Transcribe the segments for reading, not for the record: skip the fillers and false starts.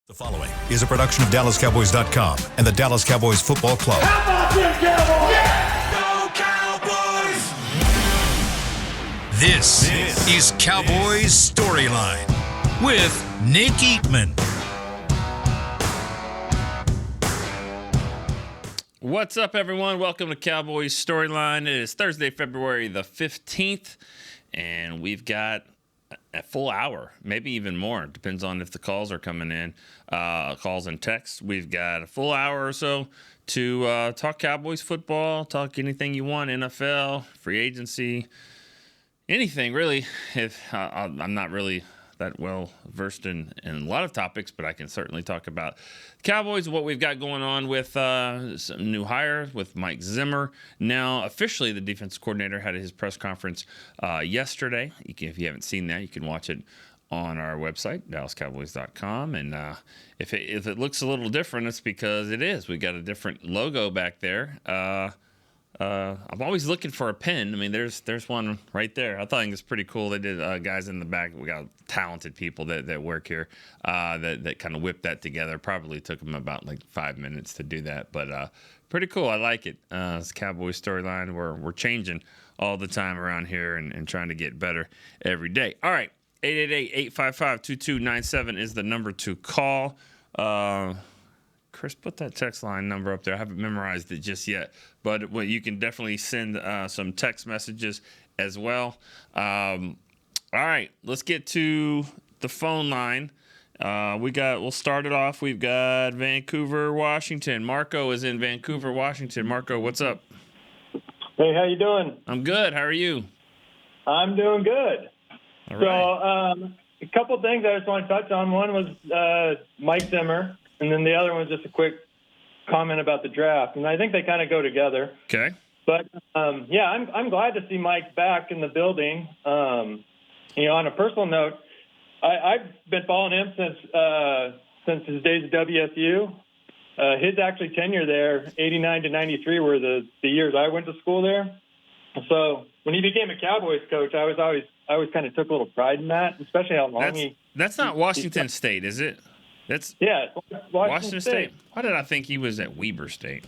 The following is a production of DallasCowboys.com and the Dallas Cowboys Football Club. How about them Cowboys? Yeah! Go Cowboys! This is Cowboys StoryLine with Nick Eatman. What's up, everyone? Welcome to Cowboys Storyline. It is Thursday, February the 15th, and we've got a full hour, maybe even more. Depends on if the calls are coming in, calls and texts. We've got a full hour or so to talk Cowboys football, talk anything you want, NFL, free agency, anything really. If I'm not really that well versed in a lot of topics, but I can certainly talk about Cowboys, what we've got going on with some new hires with Mike Zimmer. Now, officially, the defense coordinator had his press conference yesterday. If you haven't seen that, you can watch it on our website, DallasCowboys.com. And if it looks a little different, it's because it is. We got a different logo back there. I'm always looking for a pin. I mean, there's one right there. I thought it was pretty cool. They did guys in the back. We got talented people that work here that kind of whipped that together. Probably took them about like 5 minutes to do that, but pretty cool. I like it. It's Cowboys Storyline. We're changing all the time around here and trying to get better every day. All right, 888-855-2297 is the number to call. Chris, put that text line number up there. I haven't memorized it just yet, but you can definitely send some text messages as well. All right, let's get to the phone line. We'll start it off. We've got Vancouver, Washington. Marco is in Vancouver, Washington. Marco, what's up? Hey, how you doing? I'm good. How are you? I'm doing good. All right. So, a couple things I just want to touch on. One was Mike Zimmer. And then the other one was just a quick comment about the draft. And I think they kind of go together. Okay. But, I'm glad to see Mike back in the building. On a personal note, I've been following him since his days at WSU. His actually tenure there, 89 to 93, were the years I went to school there. So when he became a Cowboys coach, I always kind of took a little pride in that, especially how long That's not Washington State, is it? Yeah, Washington State. Why did I think he was at Weber State?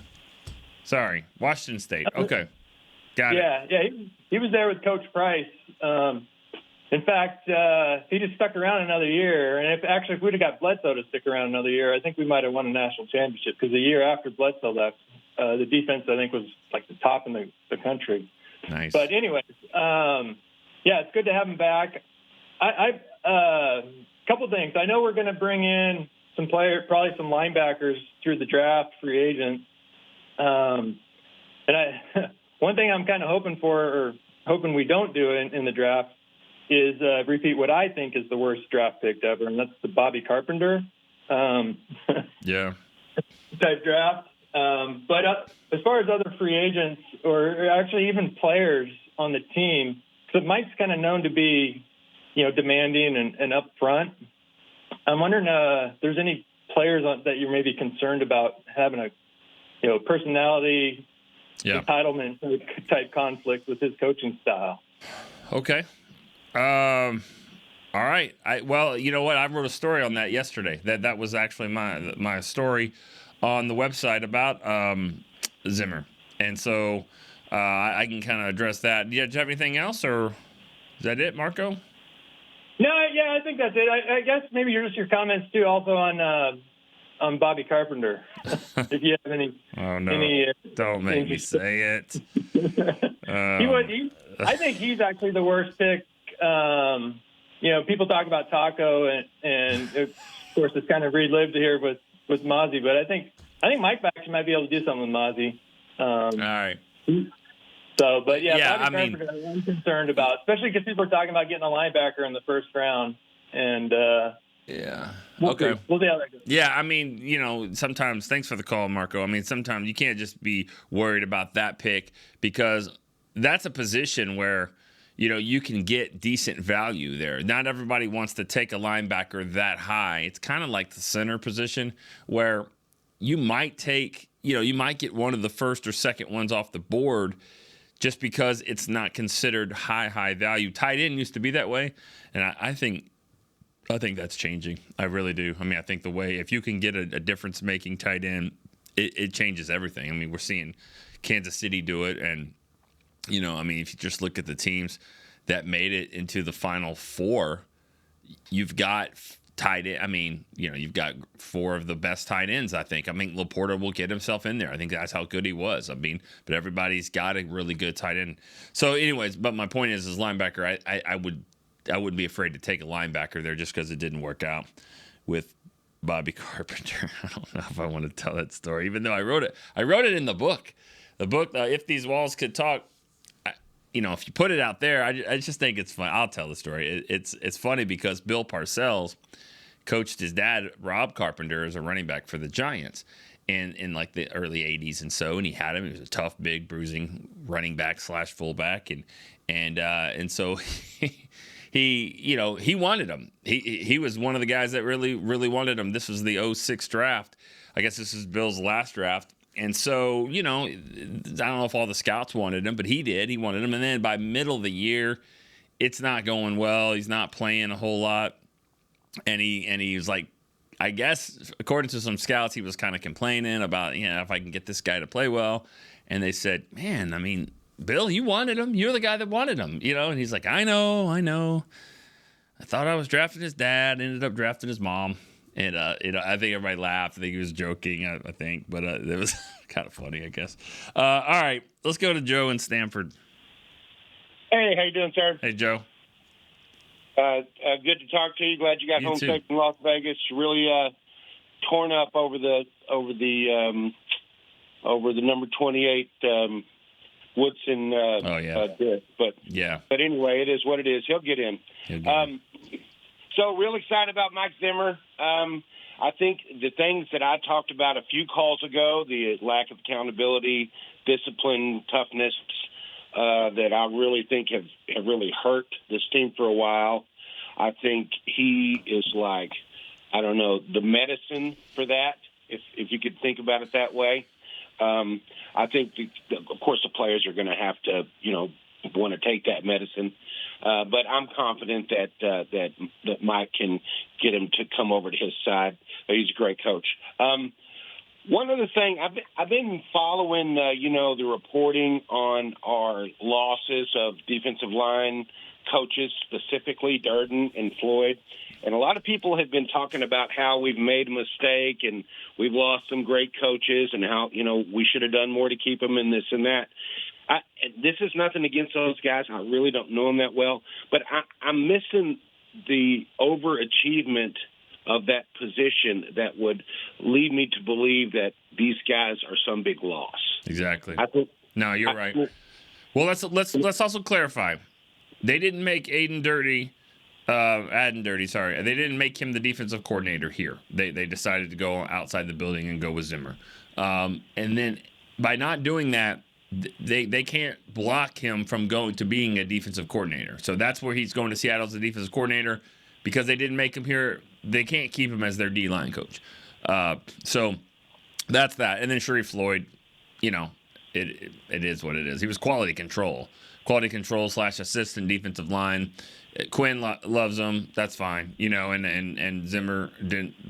Sorry, Washington State. Okay, got it. Yeah, he was there with Coach Price. In fact, he just stuck around another year. And if we'd have got Bledsoe to stick around another year, I think we might have won a national championship. Because the year after Bledsoe left, the defense I think was like the top in the country. Nice. But anyways, it's good to have him back. Couple things. I know we're going to bring in some players, probably some linebackers through the draft, free agents. One thing I'm kind of hoping we don't do in the draft is repeat what I think is the worst draft pick ever, and that's the Bobby Carpenter Yeah. type draft. But as far as other free agents or actually even players on the team, so Mike's kind of known to be demanding and upfront. I'm wondering if there's any players that you're maybe concerned about having a personality entitlement type conflict with his coaching style. Okay. All right. Well, you know what? I wrote a story on that yesterday. That was actually my story on the website about Zimmer, and so I can kind of address that. Do you have anything else, or is that it, Marco? No, I think that's it. I guess maybe your comments too, also on Bobby Carpenter. If you have any. Oh no! Don't make me say it. I think he's actually the worst pick. People talk about Taco, and of course it's kind of relived here with Mozzie. But I think Mike actually might be able to do something with Mozzie. All right. So, but Bobby Carpenter, I'm concerned about, especially because people are talking about getting a linebacker in the first round, and we'll see how that goes. Yeah, sometimes. Thanks for the call, Marco. Sometimes you can't just be worried about that pick because that's a position where you can get decent value there. Not everybody wants to take a linebacker that high. It's kind of like the center position where you might get one of the first or second ones off the board just because it's not considered high value. Tight end used to be that way, and I think I think that's changing. I really do. I mean, I think the way, if you can get a difference-making tight end, it changes everything. I mean, we're seeing Kansas City do it, and, you know, I mean, if you just look at the teams that made it into the Final Four, you've got tight end. I mean, you know, you've got 4 of the best tight ends, I think. I mean, Laporta will get himself in there. I think that's how good he was. I mean, but everybody's got a really good tight end. So, anyways, but my point is linebacker, I wouldn't be afraid to take a linebacker there just because it didn't work out with Bobby Carpenter. I don't know if I want to tell that story, even though I wrote it in the book. The book, If These Walls Could Talk. You know, if you put it out there, I just think it's fun. I'll tell the story. It's funny because Bill Parcells coached his dad, Rob Carpenter, as a running back for the Giants in like the early 80s and he had him. He was a tough, big, bruising running back / fullback. And so he wanted him. He was one of the guys that really, really wanted him. This was the 2006 draft. I guess this is Bill's last draft. And so, you know, I don't know if all the scouts wanted him, but he did. He wanted him. And then by middle of the year, it's not going well. He's not playing a whole lot. And he was like, I guess, according to some scouts, he was kind of complaining about, you know, if I can get this guy to play well. And they said, man, I mean, Bill, you wanted him. You're the guy that wanted him, you know? And he's like, I know. I thought I was drafting his dad, ended up drafting his mom. And, I think everybody laughed. I think he was joking, I think. But it was kind of funny, I guess. All right, let's go to Joe in Stanford. Hey, how you doing, sir? Hey, Joe. Good to talk to you. Glad you got home safe from Las Vegas. Really torn up over the number 28 Woodson did. But anyway, it is what it is. He'll get in. So real excited about Mike Zimmer. I think the things that I talked about a few calls ago, the lack of accountability, discipline, toughness, that I really think have really hurt this team for a while. I think he is like, I don't know, the medicine for that, if you could think about it that way. I think, of course, the players are going to have to, you know, want to take that medicine. But I'm confident that Mike can get him to come over to his side. He's a great coach. One other thing, I've been following, the reporting on our losses of defensive line coaches, specifically Durden and Floyd. And a lot of people have been talking about how we've made a mistake and we've lost some great coaches and how, you know, we should have done more to keep them and this and that. This is nothing against those guys. I really don't know them that well. But I'm missing the overachievement of that position that would lead me to believe that these guys are some big loss. Exactly. No, you're right. Well, let's also clarify. They didn't make Adden Dirty. They didn't make him the defensive coordinator here. They decided to go outside the building and go with Zimmer. And then by not doing that, they can't block him from going to being a defensive coordinator. So that's where he's going to Seattle as a defensive coordinator because they didn't make him here. They can't keep him as their D-line coach. So that's that. And then Sharif Floyd, you know, it is what it is. He was quality control / assistant defensive line. Quinn loves him. That's fine, you know. And Zimmer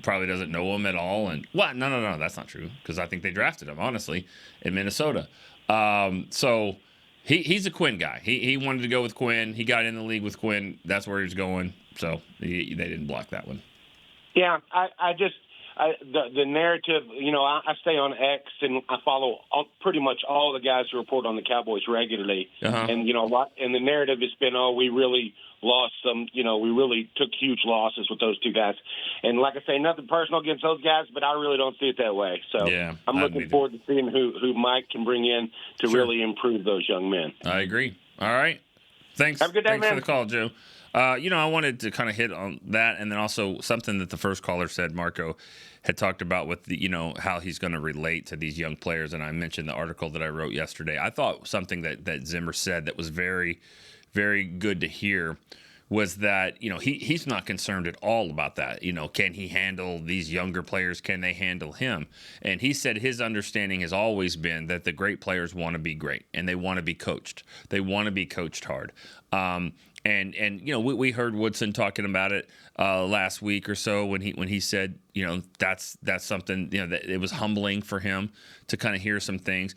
probably doesn't know him at all. And what? No, that's not true because I think they drafted him honestly in Minnesota. So he's a Quinn guy. He wanted to go with Quinn. He got in the league with Quinn. That's where he was going. So they didn't block that one. Yeah, the narrative, you know, I stay on X and I follow pretty much all the guys who report on the Cowboys regularly. Uh-huh. And, you know, and the narrative has been, we really lost some, you know, we really took huge losses with those two guys. And like I say, nothing personal against those guys, but I really don't see it that way. So yeah, I'm looking forward to seeing who Mike can bring in to really improve those young men. I agree. All right. Thanks. Have a good day, Thanks man. for the call, Joe. You know, I wanted to kind of hit on that, and then also something that the first caller said, Marco, had talked about with the, you know, how he's going to relate to these young players, and I mentioned the article that I wrote yesterday. I thought something that Zimmer said that was very, very good to hear was that, you know, he's not concerned at all about that. You know, can he handle these younger players? Can they handle him? And he said his understanding has always been that the great players want to be great, and they want to be coached. They want to be coached hard. And we heard Woodson talking about it last week or so when he said, that's something, that it was humbling for him to kind of hear some things.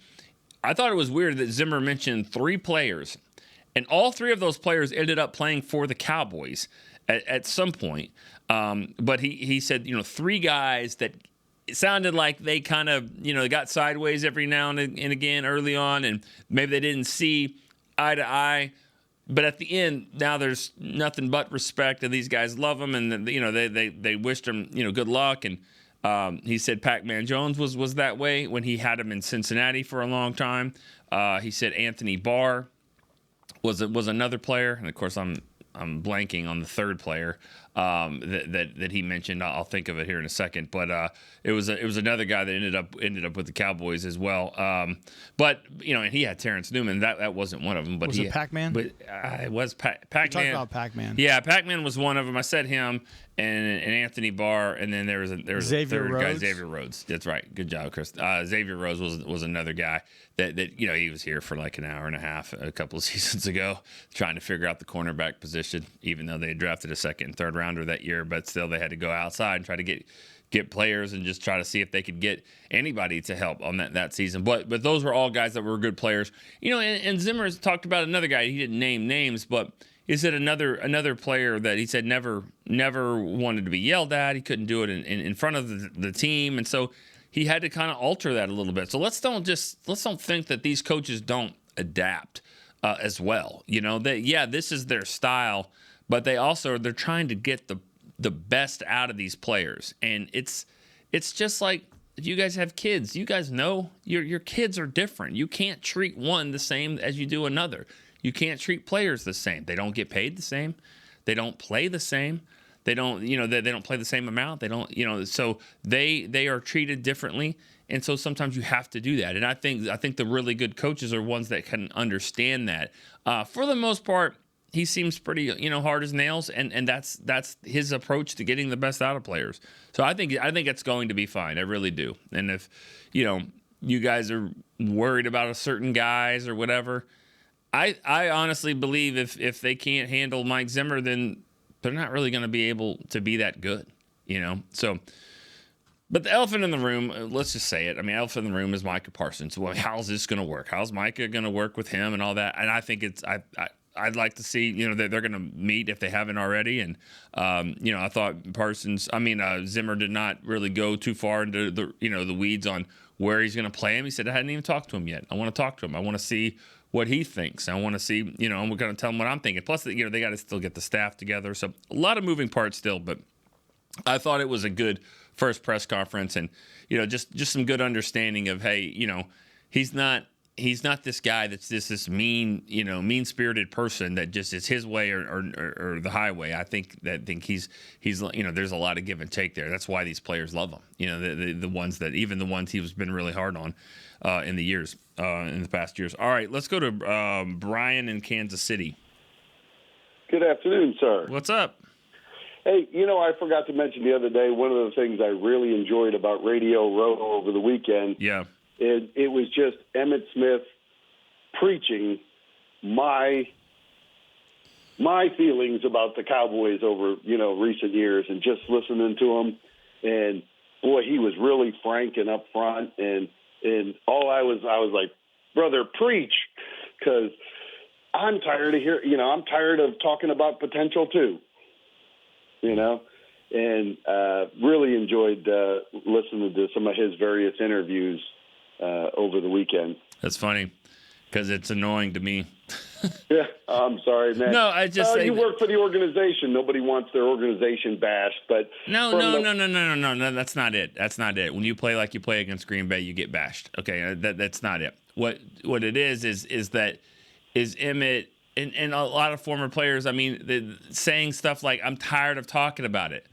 I thought it was weird that Zimmer mentioned 3 players, and all 3 of those players ended up playing for the Cowboys at some point. But he said, 3 guys that it sounded like they kind of, got sideways every now and again early on, and maybe they didn't see eye to eye. But at the end, now there's nothing but respect, and these guys love him, and they wished him good luck. And he said Pac-Man Jones was that way when he had him in Cincinnati for a long time. He said Anthony Barr was another player, and of course I'm blanking on the third player that he mentioned. I'll think of it here in a second, but it was another guy that ended up with the Cowboys as well. But and he had Terrence Newman. That wasn't one of them. But was it Pac-Man? But it was Pac-Man. You talked about Pac-Man. Yeah, Pac-Man was one of them. I said him and Anthony Barr, and then there was a third guy, Xavier Rhodes. That's right. Good job, Chris. Xavier Rhodes was another guy that he was here for like an hour and a half a couple of seasons ago, trying to figure out the cornerback position, even though they had drafted a second and third rounder that year, but still they had to go outside and try to get players and just try to see if they could get anybody to help on that season. But those were all guys that were good players. And Zimmer talked about another guy. He didn't name names, but is it another player that he said never wanted to be yelled at. He couldn't do it in front of the team, and so he had to kind of alter that a little bit. So let's don't think that these coaches don't adapt as well. This is their style, but they're trying to get the best out of these players. And it's just like if you guys have kids, you guys know your kids are different. You can't treat one the same as you do another. You can't treat players the same. They don't get paid the same. They don't play the same. They don't, they don't play the same amount. They don't, so they are treated differently. And so sometimes you have to do that. And I think the really good coaches are ones that can understand that. For the most part, he seems pretty, hard as nails, and that's his approach to getting the best out of players. So I think it's going to be fine. I really do. And if, you guys are worried about a certain guys or whatever, I honestly believe if they can't handle Mike Zimmer, then they're not really going to be able to be that good, So, but the elephant in the room, let's just say it. I mean, elephant in the room is Micah Parsons. Well, how's this going to work? How's Micah going to work with him and all that? And I think I'd like to see, that they're going to meet if they haven't already. And, I thought Zimmer did not really go too far into the weeds on where he's going to play him. He said, I hadn't even talked to him yet. I want to talk to him. I want to see what he thinks. I want to see, I'm going to tell him what I'm thinking. Plus, they got to still get the staff together. So a lot of moving parts still, but I thought it was a good first press conference and, just some good understanding of, hey, he's not this guy that's this mean, mean-spirited person that just is his way or the highway. I think he's there's a lot of give and take there. That's why these players love him. The ones that even the ones he's been really hard on in the past years. All right, let's go to Brian in Kansas City. Good afternoon, sir. What's up? Hey, I forgot to mention the other day, one of the things I really enjoyed about Radio Row over the weekend. Yeah. It was just Emmitt Smith preaching my feelings about the Cowboys over, recent years and just listening to him. And, boy, he was really frank and upfront. And all I was like, brother, preach, because I'm tired of I'm tired of talking about potential too, and really enjoyed listening to some of his various interviews over the weekend. That's funny because it's annoying to me. Yeah, I'm sorry, man. No, I just you work for the organization. Nobody wants their organization bashed, but no. That's not it. That's not it. When you play like you play against Green Bay, you get bashed. Okay, that's not it. What it is Emmitt and a lot of former players. I mean, saying stuff like, "I'm tired of talking about it."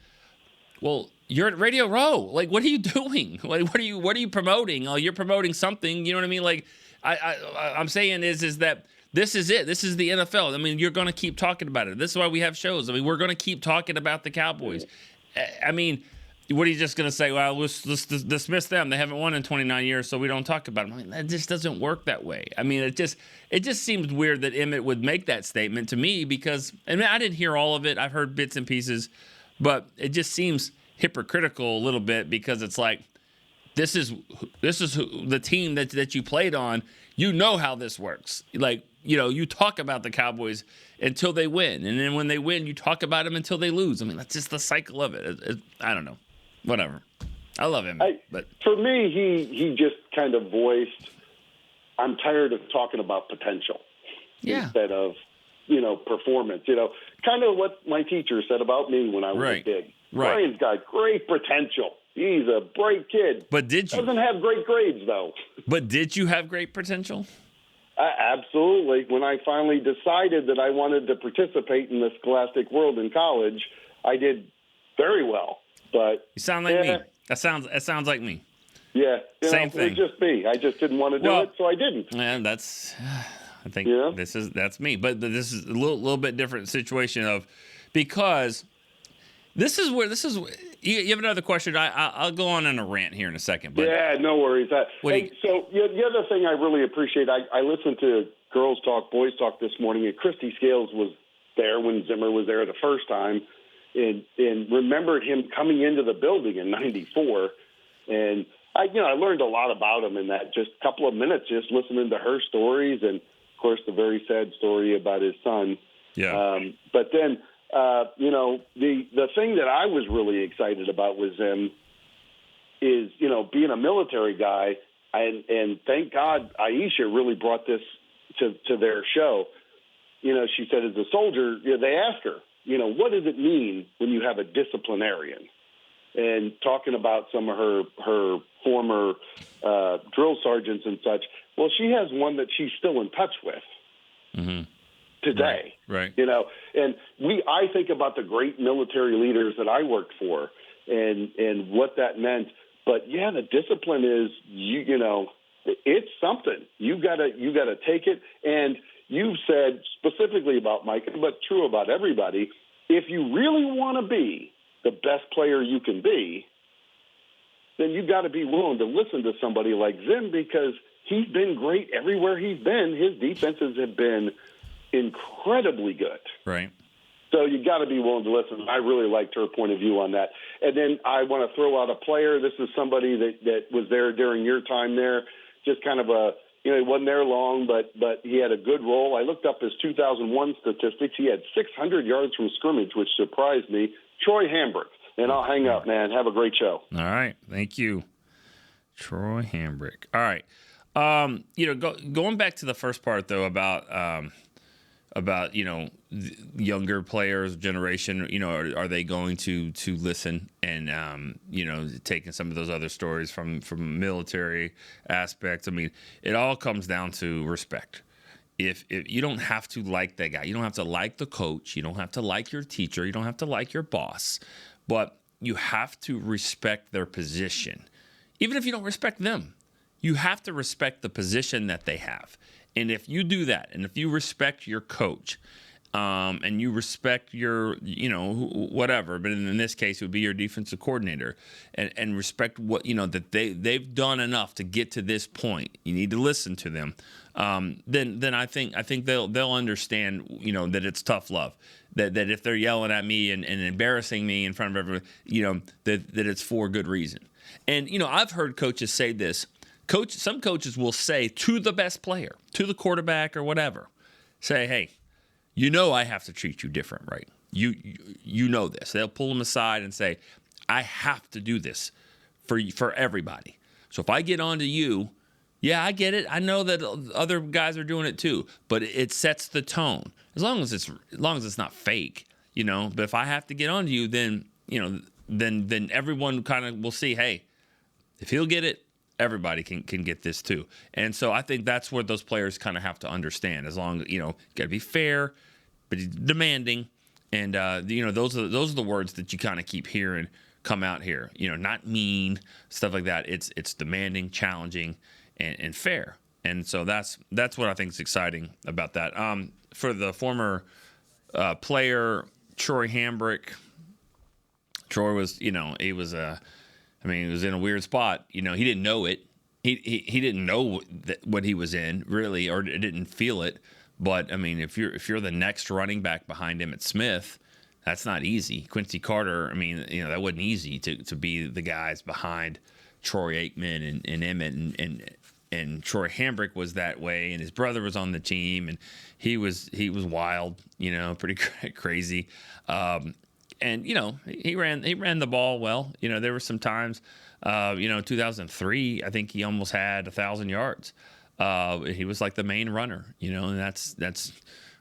Well, you're at Radio Row. Like, what are you doing? Like, what are you promoting? Oh, you're promoting something. You know what I mean? Like, I'm saying is that this is it. This is the NFL. I mean, you're going to keep talking about it. This is why we have shows. I mean, we're going to keep talking about the Cowboys. I mean, what are you just going to say? Well, let's dismiss them. They haven't won in 29 years, so we don't talk about them. I mean, that just doesn't work that way. I mean, it just seems weird that Emmett would make that statement to me because, I mean, I didn't hear all of it. I've heard bits and pieces, but it just seems hypocritical a little bit because it's like, this is the team that you played on. You know how this works. Like, you talk about the Cowboys until they win, and then when they win, you talk about them until they lose. I mean, that's just the cycle of it. I don't know. Whatever. I love him. But for me, he just kind of voiced, I'm tired of talking about potential instead of, performance. Kind of what my teacher said about me when I was a kid. Right. Brian's got great potential. He's a bright kid. But did you? Doesn't have great grades, though. But did you have great potential? Absolutely. When I finally decided that I wanted to participate in the scholastic world in college, I did very well. But you sound like me. That sounds like me. Yeah, same thing. It's just me. I just didn't want to do it, so I didn't. And I think that's me. But this is a little bit different situation because this is you have another question. I'll go on in a rant here in a second. But yeah, no worries. So the other thing I really appreciate, I listened to Girls Talk, Boys Talk this morning, and Christy Scales was there when Zimmer was there the first time. And remembered him coming into the building in '94, and I learned a lot about him in that just couple of minutes, just listening to her stories, and of course the very sad story about his son. Yeah. But then, the thing that I was really excited about with him is, being a military guy, and thank God Aisha really brought this to their show. She said as a soldier, they asked her, what does it mean when you have a disciplinarian? And talking about some of her former drill sergeants and such, well, she has one that she's still in touch with today. Right. And I think about the great military leaders that I worked for and what that meant. But yeah, the discipline is, it's something. You gotta take it. And you've said specifically about Mike, but true about everybody, if you really want to be the best player you can be, then you've got to be willing to listen to somebody like Zim because he's been great everywhere he's been. His defenses have been incredibly good. Right. So you got to be willing to listen. I really liked her point of view on that. And then I want to throw out a player. This is somebody that was there during your time there, just kind of he wasn't there long, but he had a good role. I looked up his 2001 statistics. He had 600 yards from scrimmage, which surprised me. Troy Hambrick. And I'll hang up, man. Have a great show. All right. Thank you, Troy Hambrick. All right. Going back to the first part, though, about younger players, generation, are they going to listen and, taking some of those other stories from military aspects. I mean, it all comes down to respect. If you don't have to like that guy, you don't have to like the coach, you don't have to like your teacher, you don't have to like your boss, but you have to respect their position. Even if you don't respect them, you have to respect the position that they have. And if you do that, and if you respect your coach, and you respect your, whatever, but in this case, it would be your defensive coordinator, and respect what, that they've done enough to get to this point. You need to listen to them. Then I think they'll understand, that it's tough love. That if they're yelling at me and embarrassing me in front of everyone, that it's for good reason. And, I've heard coaches say this. Some coaches will say to the best player, to the quarterback or whatever, say, hey, I have to treat you different, right? You know this. They'll pull them aside and say, I have to do this for everybody. So if I get on to you, yeah, I get it. I know that other guys are doing it too, but it sets the tone. As long as it's not fake, But if I have to get on to you, then then everyone kind of will see, hey, if he'll get it, everybody can get this too. And so I think that's where those players kind of have to understand. As long as got to be fair, but demanding, and those are the words that you kind of keep hearing come out here. Not mean, stuff like that. It's demanding, challenging, and fair. And so that's what I think is exciting about that. For the former player Troy Hambrick, Troy was, he was he was in a weird spot. He didn't know it. He didn't know what he was in really, or didn't feel it. But I mean, if you're the next running back behind him at Smith, that's not easy. Quincy Carter, that wasn't easy to be the guys behind Troy Aikman and Emmett and Troy Hambrick was that way, and his brother was on the team, and he was wild, pretty crazy. And he ran the ball well. There were some times, 2003, I think he almost had 1,000 yards. He was like the main runner, and that's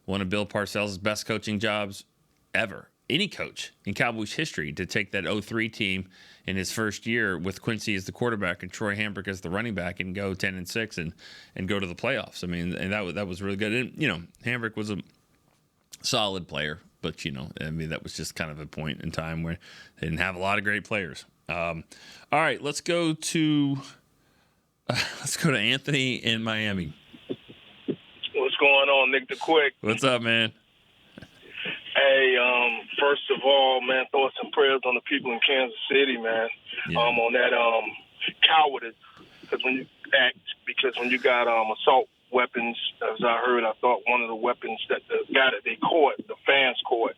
one of Bill Parcells' best coaching jobs ever. Any coach in Cowboys history to take that 03 team in his first year with Quincy as the quarterback and Troy Hambrick as the running back and go 10-6 and go to the playoffs. And that was really good. And Hambrick was a solid player, but that was just kind of a point in time where they didn't have a lot of great players. All right, let's go to Anthony in Miami. What's going on, Nick the Quick? What's up, man? Hey, first of all, man, thoughts and prayers on the people in Kansas City, man. Yeah. On that cowardice, because when you got assault weapons, as I heard, I thought one of the weapons that the guy that they caught, the fans caught,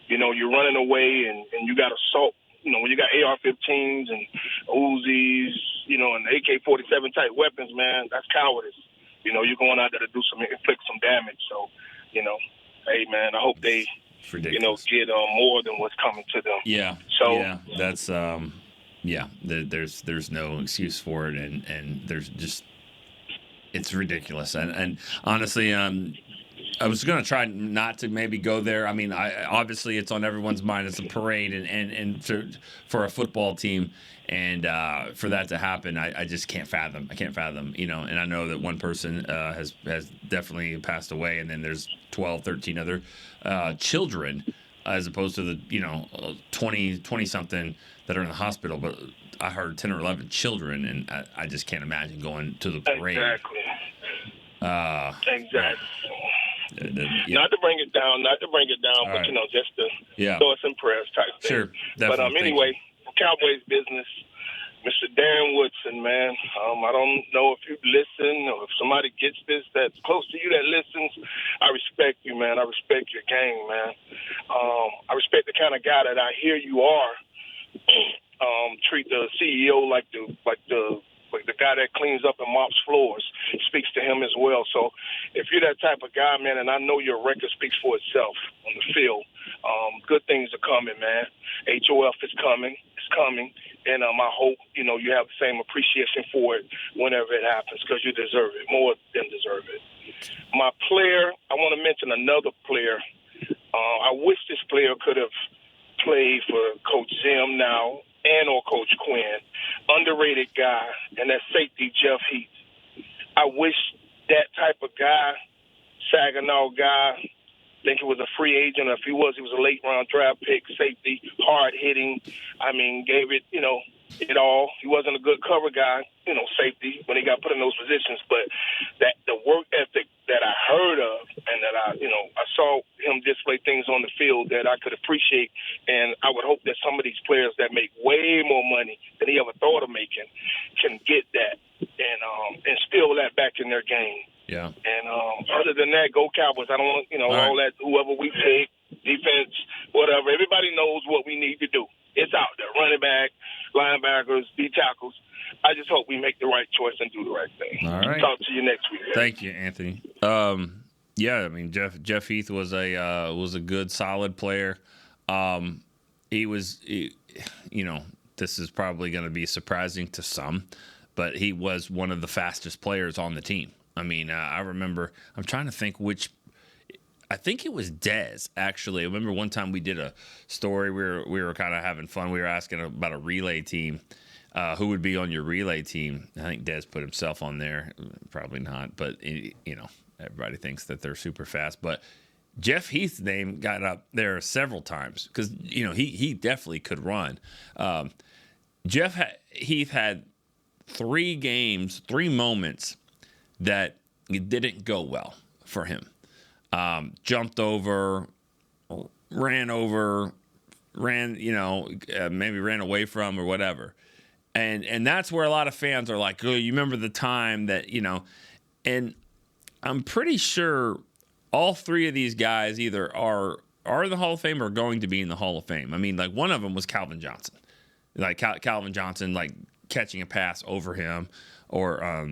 you're running away and you got assault. When you got AR-15s and Uzis, and AK-47 type weapons, man, that's cowardice. You're going out there to inflict some damage. So, hey, man, I hope they, get more than what's coming to them. Yeah. So yeah, that's there's no excuse for it, and there's just it's ridiculous. And honestly, I was going to try not to maybe go there. Obviously it's on everyone's mind. It's a parade and for a football team. And for that to happen, I just can't fathom. I can't fathom, and I know that one person has definitely passed away, and then there's 12, 13 other children, as opposed to the 20-something that are in the hospital. But I heard 10 or 11 children, and I just can't imagine going to the parade. Exactly. Exactly. Yeah. Not to bring it down, but right. Just to thoughts and prayers type thing. Sure, definitely. But anyway, Cowboys business, Mr. Darren Woodson, man. I don't know if you listen or if somebody gets this that's close to you that listens. I respect you, man. I respect your game, man. I respect the kind of guy that I hear you are. Treat the CEO like the guy that cleans up and mops floors. Speaks to him as well. So if you're that type of guy, man, and I know your record speaks for itself on the field, good things are coming, man. HOF is coming. It's coming. And I hope, you have the same appreciation for it whenever it happens, because you deserve it, more than deserve it. My player, I want to mention another player. I wish this player could have played for Coach Zim now and or Coach Quinn. Underrated guy, and that's safety Jeff Heath. I wish that type of guy, Saginaw guy, I think he was a free agent. If he was a late-round draft pick, safety, hard-hitting. Gave it, it all. He wasn't a good cover guy, safety, when he got put in those positions. But the work ethic that I heard of and that I saw him display things on the field that I could appreciate. And I would hope that some of these players that make way more money than he ever thought of making can get that and instill that back in their game. Yeah. And other than that, go Cowboys. I don't want, all that, whoever we pick, defense, whatever. Everybody knows what we need to do. It's out there. Running back, linebackers, D tackles. I just hope we make the right choice and do the right thing. All right. Talk to you next week. Thank you, Anthony. Jeff Heath was a good, solid player. This is probably going to be surprising to some, but he was one of the fastest players on the team. I remember, I'm trying to think I think it was Dez, actually. I remember one time we did a story. We were kind of having fun. We were asking about a relay team. Who would be on your relay team? I think Dez put himself on there. Probably not, but, everybody thinks that they're super fast. But Jeff Heath's name got up there several times because, he definitely could run. Jeff Heath had 3 moments that didn't go well for him. Jumped over, ran over, maybe ran away from or whatever. And that's where a lot of fans are like, oh, you remember the time that, and I'm pretty sure all three of these guys either are in the Hall of Fame or going to be in the Hall of Fame. I mean, like one of them was Calvin Johnson. Like Calvin Johnson, like catching a pass over him, or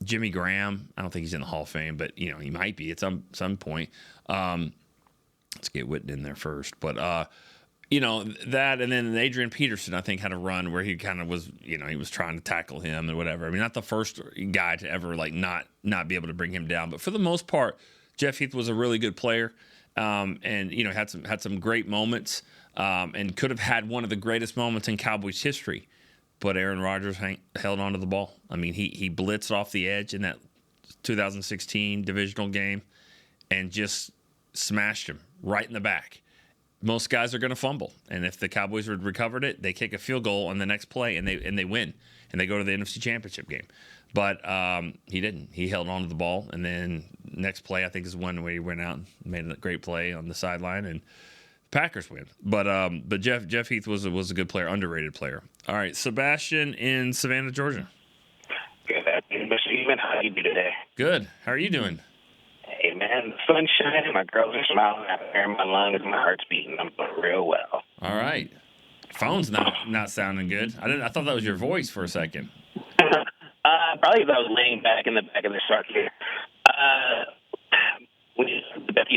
Jimmy Graham. I don't think he's in the Hall of Fame, but he might be at some point. Let's get Witten in there first, but that, and then Adrian Peterson, I think, had a run where he kind of was, he was trying to tackle him and whatever. I mean, not the first guy to ever like not be able to bring him down, but for the most part, Jeff Heath was a really good player, and had some great moments, and could have had one of the greatest moments in Cowboys history. But Aaron Rodgers held onto the ball. I mean, he blitzed off the edge in that 2016 divisional game and just smashed him right in the back. Most guys are going to fumble, and if the Cowboys had recovered it, they kick a field goal on the next play, and they win, and they go to the NFC Championship game. But he didn't. He held on to the ball, and then next play I think is one where he went out and made a great play on the sideline, and Packers win. But Jeff Heath was a good player, underrated player. All right, Sebastian in Savannah, Georgia. Good afternoon, Mr. Eamon. How you do today? Good. How are you doing? Hey, man, the sun's shining, my girls are smiling, I have air in my lungs, my heart's beating, I'm doing real well. All right. Phone's not sounding good. I thought that was your voice for a second. Probably because I was laying back in the back of the truck here. Jeff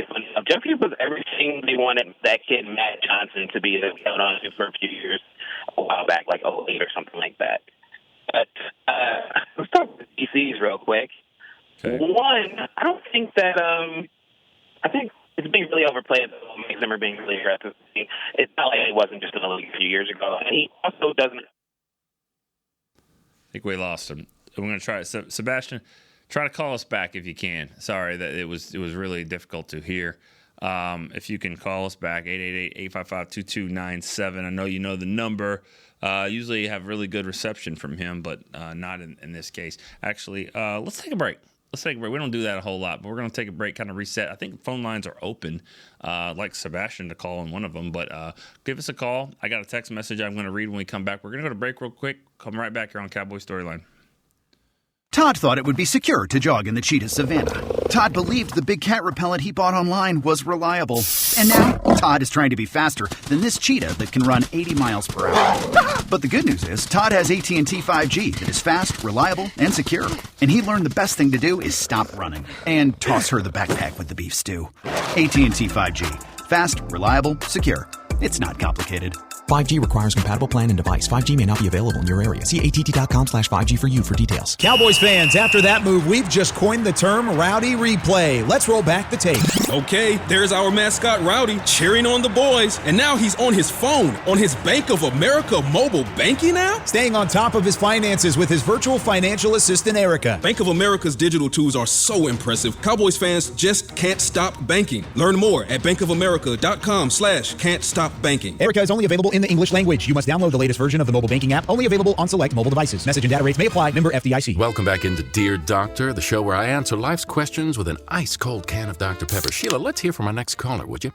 Heath was everything they wanted that kid Matt Johnson to be, that we held on to for a few years a while back, like 08 or something like that. But let's talk about the DCs real quick. Okay. One, I don't think that I think it's being really overplayed, though, Mike Zimmer being really aggressive. It's not like it wasn't just in the league a few years ago. And he also doesn't. I think we lost him. I'm going to try it. Sebastian, try to call us back if you can. Sorry that it was really difficult to hear. If you can call us back, 888-855-2297. I know you know the number. Usually you have really good reception from him, but not in this case. Actually, let's take a break. We don't do that a whole lot, but we're going to take a break, kind of reset. I think phone lines are open. I'd like Sebastian to call on one of them, but give us a call. I got a text message I'm going to read when we come back. We're going to go to break real quick. Come right back here on Cowboy Storyline. Todd thought it would be secure to jog in the cheetah savanna. Todd believed the big cat repellent he bought online was reliable. And now, Todd is trying to be faster than this cheetah that can run 80 miles per hour. But the good news is, Todd has AT&T 5G that is fast, reliable, and secure. And he learned the best thing to do is stop running and toss her the backpack with the beef stew. AT&T 5G. Fast, reliable, secure. It's not complicated. 5G requires compatible plan and device. 5G may not be available in your area. See att.com/5G for you for details. Cowboys fans, after that move, we've just coined the term Rowdy Replay. Let's roll back the tape. Okay, there's our mascot Rowdy cheering on the boys. And now he's on his phone, on his Bank of America mobile banking app? Staying on top of his finances with his virtual financial assistant, Erica. Bank of America's digital tools are so impressive. Cowboys fans just can't stop banking. Learn more at bankofamerica.com/can't-stop-banking. Erica is only available in the English language. You must download the latest version of the mobile banking app, only available on select mobile devices. Message and data rates may apply. Member FDIC. Welcome back into Dear Doctor, the show where I answer life's questions with an ice-cold can of Dr. Pepper. Sheila, let's hear from our next caller, would you?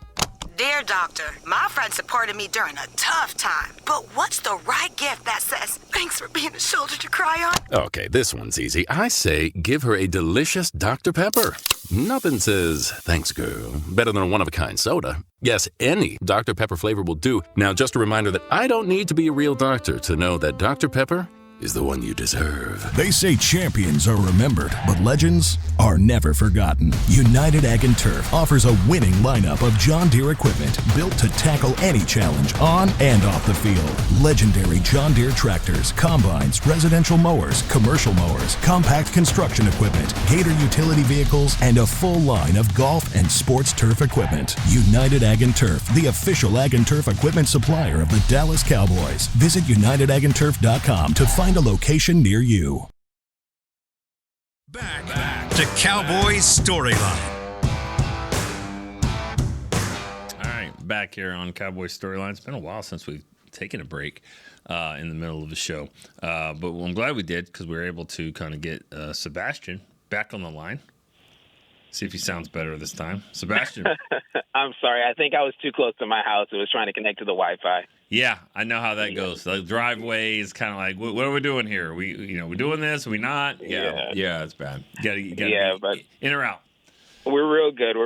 Dear Doctor, my friend supported me during a tough time, but what's the right gift that says, thanks for being a shoulder to cry on? Okay, this one's easy. I say give her a delicious Dr. Pepper. Nothing says, thanks, girl, better than a one-of-a-kind soda. Yes, any Dr. Pepper flavor will do. Now, just a reminder that I don't need to be a real doctor to know that Dr. Pepper is the one you deserve. They say champions are remembered, but legends are never forgotten. United Ag and Turf offers a winning lineup of John Deere equipment built to tackle any challenge on and off the field. Legendary John Deere tractors, combines, residential mowers, commercial mowers, compact construction equipment, Gator utility vehicles, and a full line of golf and sports turf equipment. United Ag and Turf, the official Ag and Turf equipment supplier of the Dallas Cowboys. Visit UnitedAgAndTurf.com to find a location near you. Back to Cowboys Storyline. All right, back here on Cowboys Storyline. It's been a while since we've taken a break in the middle of the show, but I'm glad we did because we were able to kind of get Sebastian back on the line. See if he sounds better this time. Sebastian. I'm sorry. I think I was too close to my house. It was trying to connect to the Wi-Fi. Yeah, I know how that goes. The driveway is kind of like, what are we doing here? We doing this? We not? Yeah, it's bad. You gotta but in or out. We're real good.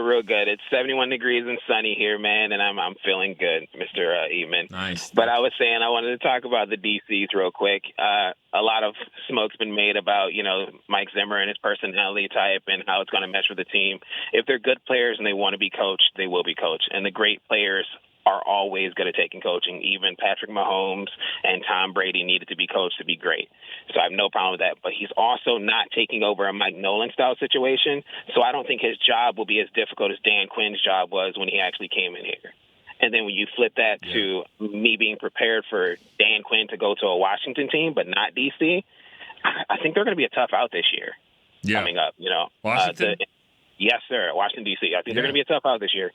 It's 71 degrees and sunny here, man, and I'm feeling good, Mr. Eatman. Nice. But I was saying I wanted to talk about the DCs real quick. A lot of smoke's been made about, Mike Zimmer and his personality type and how it's going to mesh with the team. If they're good players and they want to be coached, they will be coached. And the great players are always good at taking coaching. Even Patrick Mahomes and Tom Brady needed to be coached to be great. So I have no problem with that. But he's also not taking over a Mike Nolan-style situation, so I don't think his job will be as difficult as Dan Quinn's job was when he actually came in here. And then when you flip that to me being prepared for Dan Quinn to go to a Washington team but not D.C., I think they're going to be a tough out this year coming up. Washington? Yes, sir, Washington, D.C. I think they're going to be a tough out this year.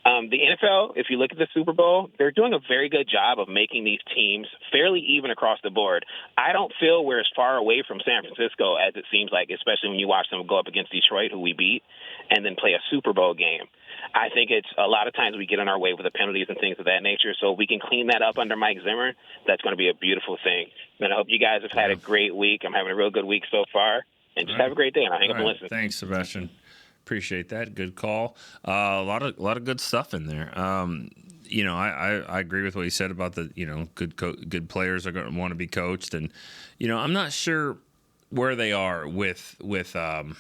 The NFL, if you look at the Super Bowl, they're doing a very good job of making these teams fairly even across the board. I don't feel we're as far away from San Francisco as it seems like, especially when you watch them go up against Detroit, who we beat, and then play a Super Bowl game. I think it's a lot of times we get in our way with the penalties and things of that nature. So if we can clean that up under Mike Zimmer, that's going to be a beautiful thing. And I hope you guys have had a great week. I'm having a real good week so far. And just have a great day. And I'll hang up and listen. Thanks, Sebastian. Appreciate that. Good call. A lot of good stuff in there. I agree with what you said about the good players are going to want to be coached, and I'm not sure where they are with I'm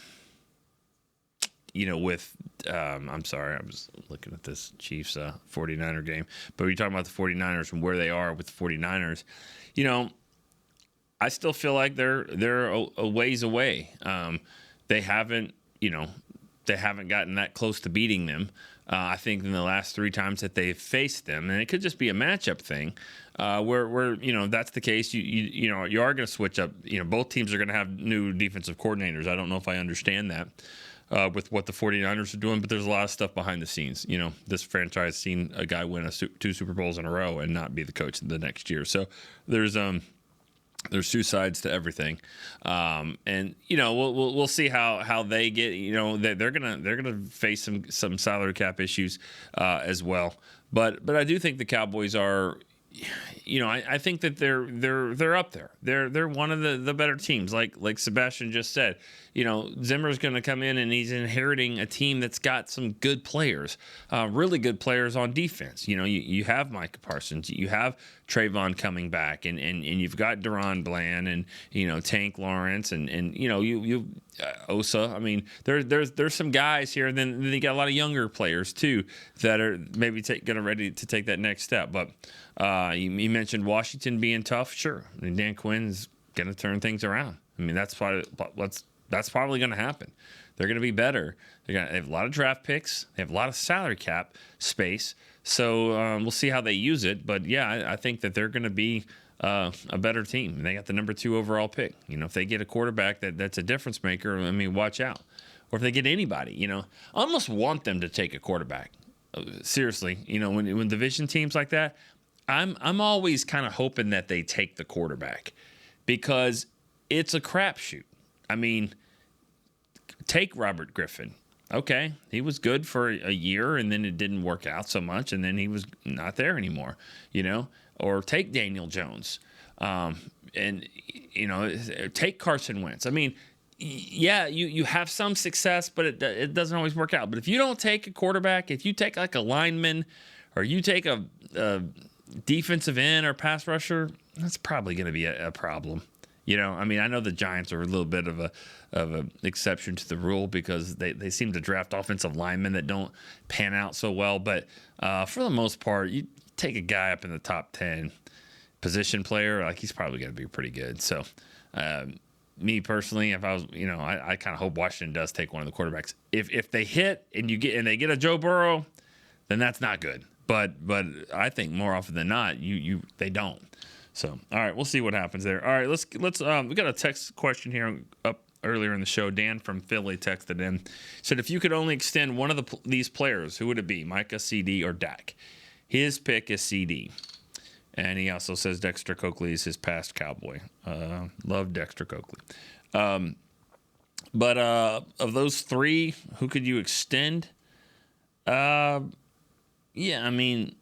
sorry, I was looking at this Chiefs 49er game, but we're talking about the 49ers and where they are with the 49ers. I still feel like they're a ways away. They haven't gotten that close to beating them. I think in the last 3 times that they've faced them, and it could just be a matchup thing, where that's the case. You are going to switch up. Both teams are going to have new defensive coordinators. I don't know if I understand that with what the 49ers are doing, but there's a lot of stuff behind the scenes. This franchise has seen a guy win 2 Super Bowls in a row and not be the coach the next year. So there's 2 sides to everything, and we'll see how they get. They're gonna face some salary cap issues as well. But I do think the Cowboys are. I think that they're up there. They're one of the better teams. Like Sebastian just said, Zimmer's going to come in and he's inheriting a team that's got some good players, really good players on defense. You have Micah Parsons, you have Trayvon coming back, and you've got Deron Bland and Tank Lawrence and you Osa. I mean, there's some guys here. And then you got a lot of younger players too that are maybe ready to take that next step. But you mentioned Washington being tough. Sure, I mean, Dan Quinn's going to turn things around. I mean, that's probably going to happen. They're going to be better. They have a lot of draft picks. They have a lot of salary cap space. So we'll see how they use it. But yeah, I think that they're going to be a better team. They got the number 2 overall pick. If they get a quarterback that's a difference maker, I mean, watch out. Or if they get anybody, I almost want them to take a quarterback. Seriously, when division teams like that, I'm always kind of hoping that they take the quarterback because it's a crapshoot. I mean, take Robert Griffin. Okay, he was good for a year, and then it didn't work out so much, and then he was not there anymore, Or take Daniel Jones, and take Carson Wentz. I mean, yeah, you have some success, but it doesn't always work out. But if you don't take a quarterback, if you take like a lineman, or you take a defensive end or pass rusher, that's probably going to be a problem. I mean, I know the Giants are a little bit of a exception to the rule because they seem to draft offensive linemen that don't pan out so well. But for the most part, you take a guy up in the top 10 position player, like he's probably going to be pretty good. So me personally, if I was, I kind of hope Washington does take one of the quarterbacks. If they hit and they get a Joe Burrow, then that's not good. But I think more often than not, they don't. So, all right, we'll see what happens there. All right, let's we got a text question here up earlier in the show. Dan from Philly texted in, said if you could only extend one of these players, who would it be? Micah, CD, or Dak? His pick is CD. And he also says Dexter Coakley is his past Cowboy. Love Dexter Coakley. But of those three, who could you extend? Yeah, I mean,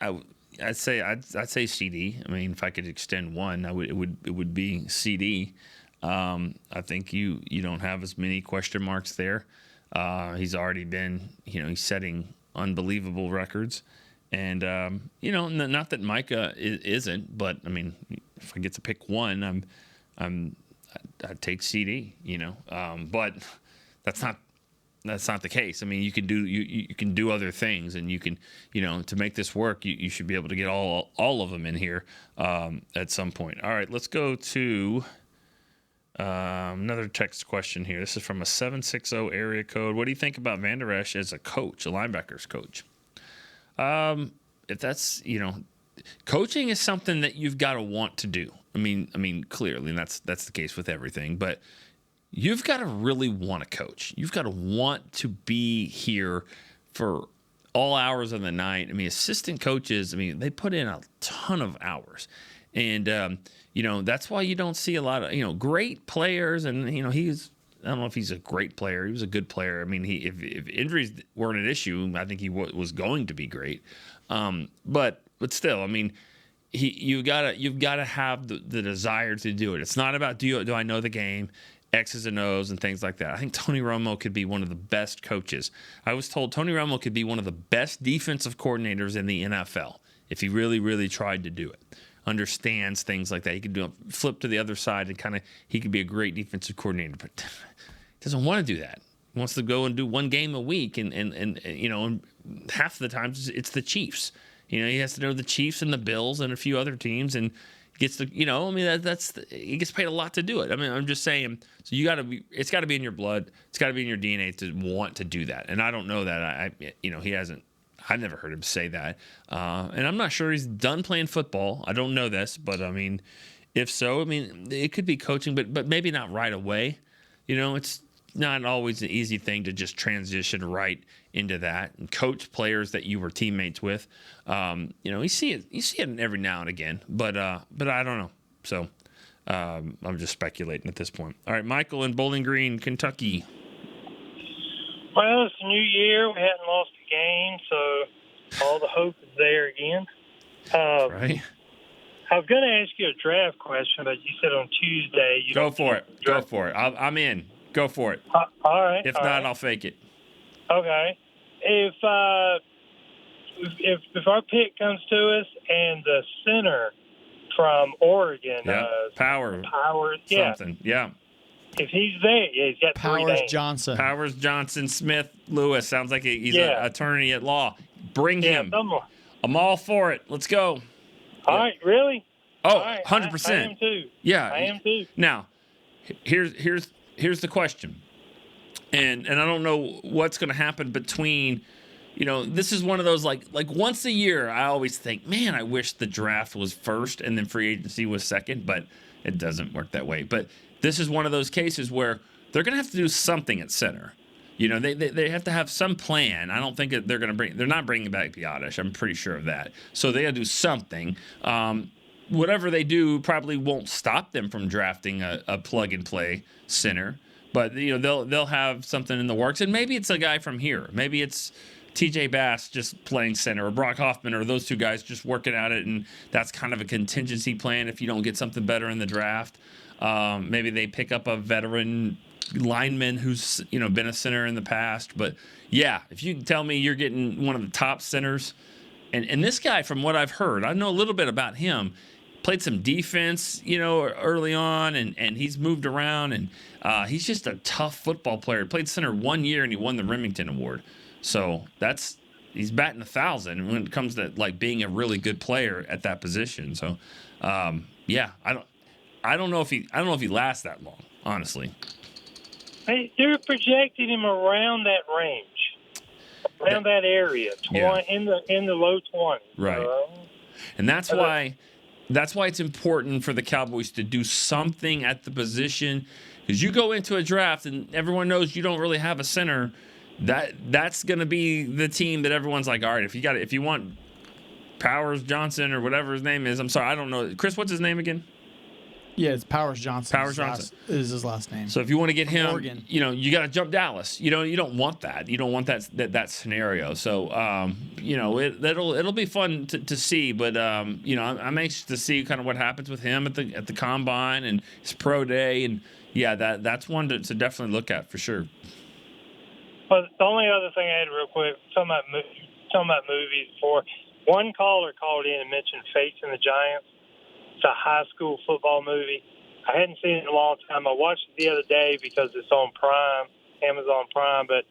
I'd say CD. I mean, if I could extend one, it would be CD. I think you don't have as many question marks there. He's already been, he's setting unbelievable records, and not that Micah isn't, but I mean, if I get to pick one, I'd take CD. But that's not the case. I mean, you can do other things, and you can, to make this work, you should be able to get all of them in here at some point. All right, let's go to another text question here. This is from a 760 area code. What do you think about Van Der Esch as a coach, a linebackers coach? If that's, coaching is something that you've got to want to do. I mean, clearly, and that's the case with everything, but you've got to really want to coach. You've got to want to be here for all hours of the night. I mean, assistant coaches, they put in a ton of hours. And, that's why you don't see a lot of, great players. And, I don't know if he's a great player. He was a good player. I mean, if injuries weren't an issue, I think he was going to be great. But still, I mean, you've got to have the desire to do it. It's not about do I know the game, X's and O's and things like that. I think Tony Romo could be one of the best coaches. I was told Tony Romo could be one of the best defensive coordinators in the NFL if he really, really tried to do it. Understands things like that. He could flip to the other side and he could be a great defensive coordinator, but he doesn't want to do that. He wants to go and do one game a week, and half the times it's the Chiefs. He has to know the Chiefs and the Bills and a few other teams, and gets to, he gets paid a lot to do it. I mean, I'm just saying, so it's got to be in your blood. It's got to be in your DNA to want to do that. And I don't know that. He hasn't, I've never heard him say that. And I'm not sure he's done playing football. I don't know this, but I mean, if so, it could be coaching, but maybe not right away. It's not always an easy thing to just transition right into that and coach players that you were teammates with. You see it every now and again, but I don't know. So I'm just speculating at this point. All right, Michael in Bowling Green, Kentucky. Well, it's a new year. We hadn't lost a game, so all the hope is there again. Right. I was going to ask you a draft question, but you said on Tuesday you Go for it. I'm in. Go for it. All right. If not, I'll fake it. Okay. If our pick comes to us and the center from Oregon, Powers, something, if he's there, he's got Powers Johnson. Powers Johnson, Smith, Lewis. Sounds like he's an attorney at law. Bring him. I'm all for it. Let's go. All right, really? Oh, right. 100%. I am too. Yeah, I am too. Now, here's the question, and I don't know what's going to happen between. This is one of those like once a year. I always think, man, I wish the draft was first and then free agency was second, but it doesn't work that way. But this is one of those cases where they're going to have to do something at center. They have to have some plan. I don't think they're going to they're not bringing back Biotish. I'm pretty sure of that. So they got to do something. Whatever they do probably won't stop them from drafting a plug and play center. But they'll have something in the works, and maybe it's a guy from here. Maybe it's T.J. Bass just playing center, or Brock Hoffman, or those two guys just working at it, and that's kind of a contingency plan if you don't get something better in the draft. Maybe they pick up a veteran lineman who's been a center in the past. But yeah, if you tell me you're getting one of the top centers, and this guy, from what I've heard, I know a little bit about him. Played some defense, early on, and he's moved around, and he's just a tough football player. Played center 1 year, and he won the Remington Award. So he's batting 1,000 when it comes to being a really good player at that position. So, I don't know if he lasts that long, honestly. Hey, they're projecting him around that range, around that area, in the low 20s. Right, and that's why. That's why it's important for the Cowboys to do something at the position, because you go into a draft and everyone knows you don't really have a center. That's going to be the team that everyone's like, all right, if you want Powers Johnson or whatever his name is, I'm sorry, I don't know. Chris, what's his name again? Yeah, it's Powers Johnson. Is his last name. So if you want to get him, Oregon. You got to jump Dallas. You don't want that. You don't want that scenario. So it'll be fun to see. But I'm anxious to see kind of what happens with him at the combine and his pro day. And yeah, that's one to definitely look at for sure. But the only other thing I had real quick, talking about movies before, one caller called in and mentioned Facing the Giants. It's a high school football movie. I hadn't seen it in a long time. I watched it the other day because it's on Prime, Amazon Prime, but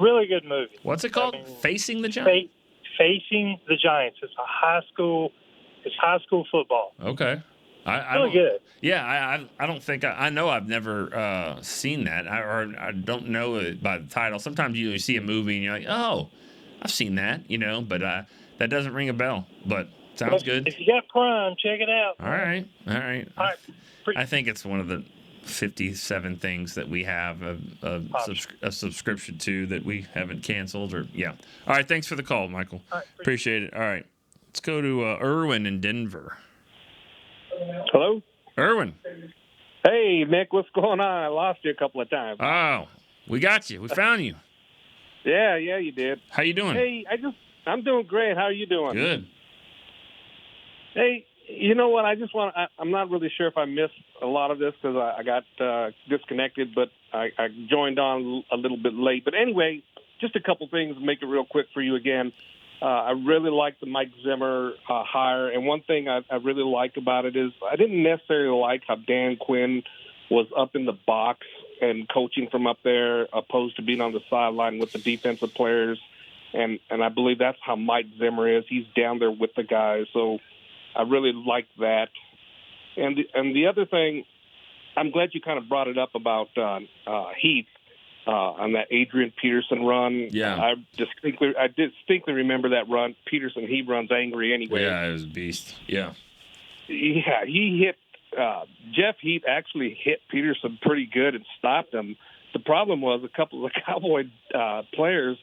really good movie. What's it called? Facing the Giants? Facing the Giants. It's high school football. Okay. Really good. Yeah, I don't think I know I've never seen that, or I don't know it by the title. Sometimes you see a movie and you're like, oh, I've seen that, but that doesn't ring a bell. But sounds good. If you got Prime, check it out. All right. I think it's one of the 57 things that we have a subscription to that we haven't canceled. All right, thanks for the call, Michael. Appreciate it. All right, let's go to Erwin in Denver. Hello? Erwin. Hey, Nick, what's going on? I lost you a couple of times. Oh, we got you. We found you. Yeah, you did. How you doing? Hey, I'm doing great. How are you doing? Good. Hey, you know what? I'm not really sure if I missed a lot of this because I got disconnected, but I joined on a little bit late. But anyway, just a couple things to make it real quick for you again. I really like the Mike Zimmer hire, and one thing I really like about it is I didn't necessarily like how Dan Quinn was up in the box and coaching from up there opposed to being on the sideline with the defensive players, and I believe that's how Mike Zimmer is. He's down there with the guys, so I really like that. And the other thing, I'm glad you kind of brought it up about Heath. On that Adrian Peterson run. Yeah. I distinctly remember that run. Peterson, he runs angry anyway. Yeah, it was a beast. Yeah. Yeah, he hit Jeff Heath actually hit Peterson pretty good and stopped him. The problem was a couple of the Cowboy players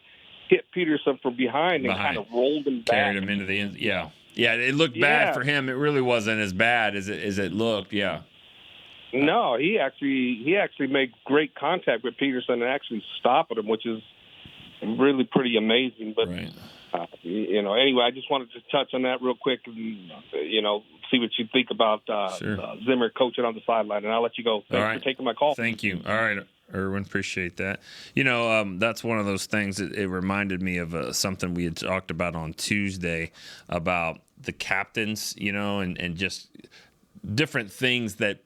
hit Peterson from behind and kind of rolled him back. Carried him into the end. Yeah. Yeah, it looked bad for him. It really wasn't as bad as it looked. Yeah. No, he actually made great contact with Peterson and actually stopped him, which is really pretty amazing. But anyway, I just wanted to touch on that real quick and see what you think about Zimmer coaching on the sideline, and I'll let you go. Thanks for taking my call. Thank you. All right, Erwin, appreciate that. That's one of those things that it reminded me of something we had talked about on Tuesday about the captains, and just different things that.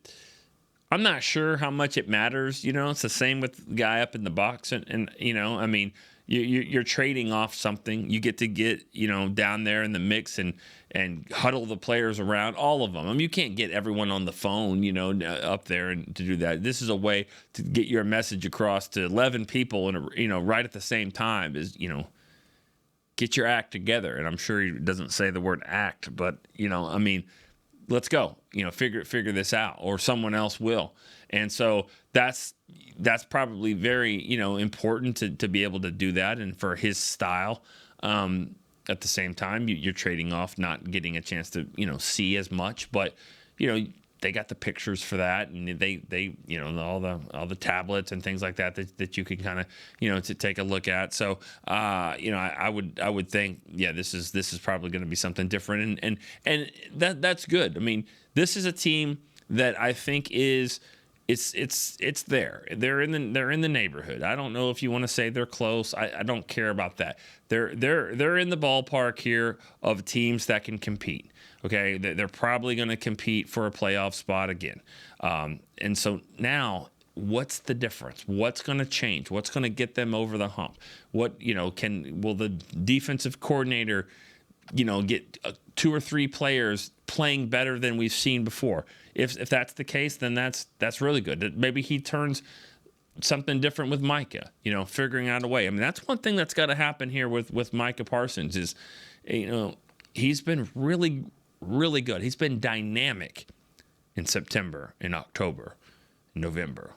I'm not sure how much it matters. It's the same with the guy up in the box. And I mean, you're trading off something. You get down there in the mix and huddle the players around, all of them. I mean, you can't get everyone on the phone, up there and to do that. This is a way to get your message across to 11 people right at the same time is, get your act together. And I'm sure he doesn't say the word act, but, I mean, let's go, figure this out, or someone else will. And so that's probably very, important to be able to do that. And for his style, at the same time, you're trading off not getting a chance to, see as much, but, they got the pictures for that, and they all the tablets and things like that you can kind of to take a look at. So I would think this is probably going to be something different, and that's good. I mean, this is a team that I think is it's there. They're in the neighborhood. I don't know if you want to say they're close. I don't care about that. They're in the ballpark here of teams that can compete. Okay, they're probably going to compete for a playoff spot again. And so now, what's the difference? What's going to change? What's going to get them over the hump? Will the defensive coordinator, get 2 or 3 players playing better than we've seen before? If that's the case, then that's really good. Maybe he turns something different with Micah, figuring out a way. I mean, that's one thing that's got to happen here with Micah Parsons is, he's been really, really good. He's been dynamic in September, in October, November.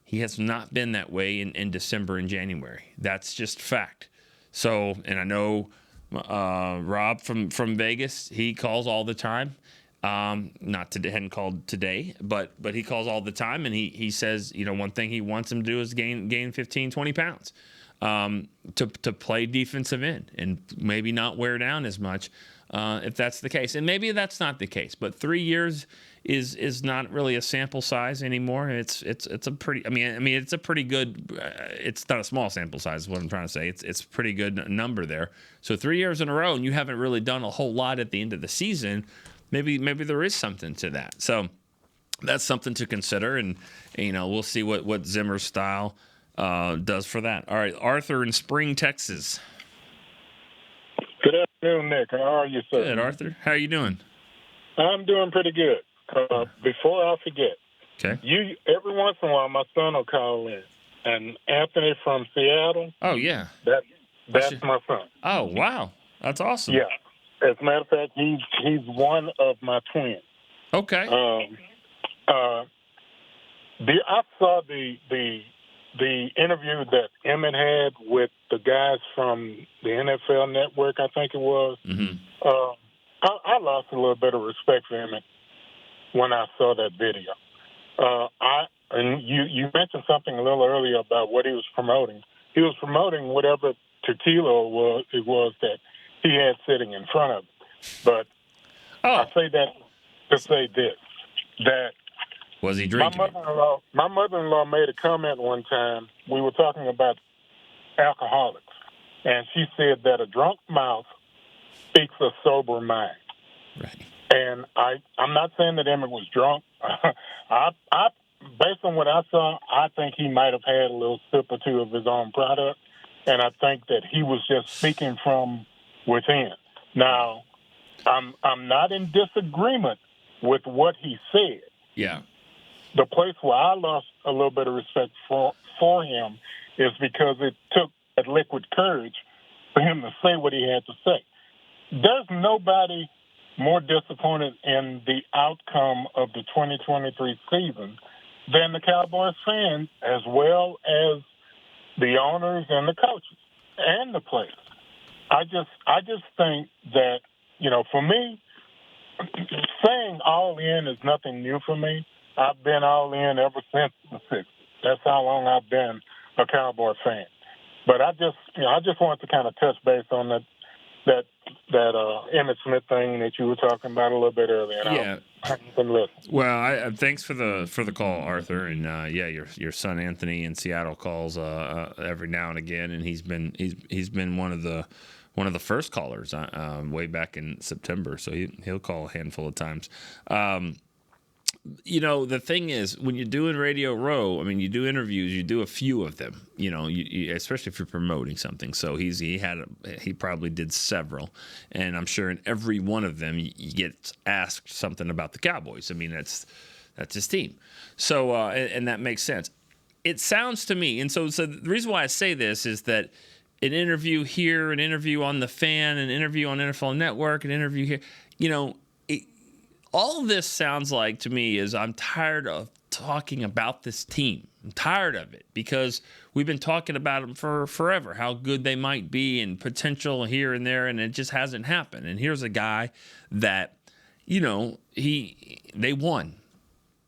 He has not been that way in December and January. That's just fact. So, and I know Rob from Vegas, he calls all the time. Not today, hadn't called today, but he calls all the time, and he says, one thing he wants him to do is gain 15, 20 pounds to play defensive end and maybe not wear down as much if that's the case. And maybe that's not the case, but 3 years is not really a sample size anymore. It's a pretty, it's a pretty good, it's not a small sample size is what I'm trying to say. It's a pretty good number there. So 3 years in a row and you haven't really done a whole lot at the end of the season. Maybe there is something to that. So that's something to consider, and we'll see what Zimmer's style does for that. All right, Arthur in Spring, Texas. Good afternoon, Nick. How are you, sir? Good, Arthur. How are you doing? I'm doing pretty good. Before I forget, okay. Every once in a while, my son will call in, and Anthony from Seattle. Oh yeah, that's my son. Oh wow, that's awesome. Yeah. As a matter of fact, he's one of my twins. Okay. I saw the interview that Emmett had with the guys from the NFL Network, I think it was. Mm-hmm. I lost a little bit of respect for Emmett when I saw that video. And you mentioned something a little earlier about what he was promoting. He was promoting whatever Tortillo was that he had sitting in front of him. But I say that to say this, that was he drinking? My mother-in-law made a comment one time. We were talking about alcoholics, and she said that a drunk mouth speaks a sober mind. Right. And I'm not saying that Emmett was drunk. I based on what I saw, I think he might have had a little sip or two of his own product, and I think that he was just speaking from within. Now, I'm not in disagreement with what he said. Yeah. The place where I lost a little bit of respect for him is because it took that liquid courage for him to say what he had to say. There's nobody more disappointed in the outcome of the 2023 season than the Cowboys fans, as well as the owners and the coaches and the players. I just think that, for me, saying all in is nothing new for me. I've been all in ever since the 60s. That's how long I've been a Cowboy fan. But I just wanted to kind of touch base on that Emmitt Smith thing that you were talking about a little bit earlier. Yeah. Well, thanks for the call, Arthur, and your son Anthony in Seattle calls every now and again, and he's been one of the first callers way back in September, so he'll call a handful of times. The thing is, when you're doing Radio Row, you do interviews, you do a few of them, you, especially if you're promoting something. So he probably did several, and I'm sure in every one of them you get asked something about the Cowboys. That's his team. So and that makes sense. It sounds to me, and so the reason why I say this is that an interview here, an interview on The Fan, an interview on NFL Network, an interview here, all this sounds like to me is I'm tired of talking about this team. I'm tired of it because we've been talking about them for forever, how good they might be and potential here and there, and it just hasn't happened. And here's a guy that, they won.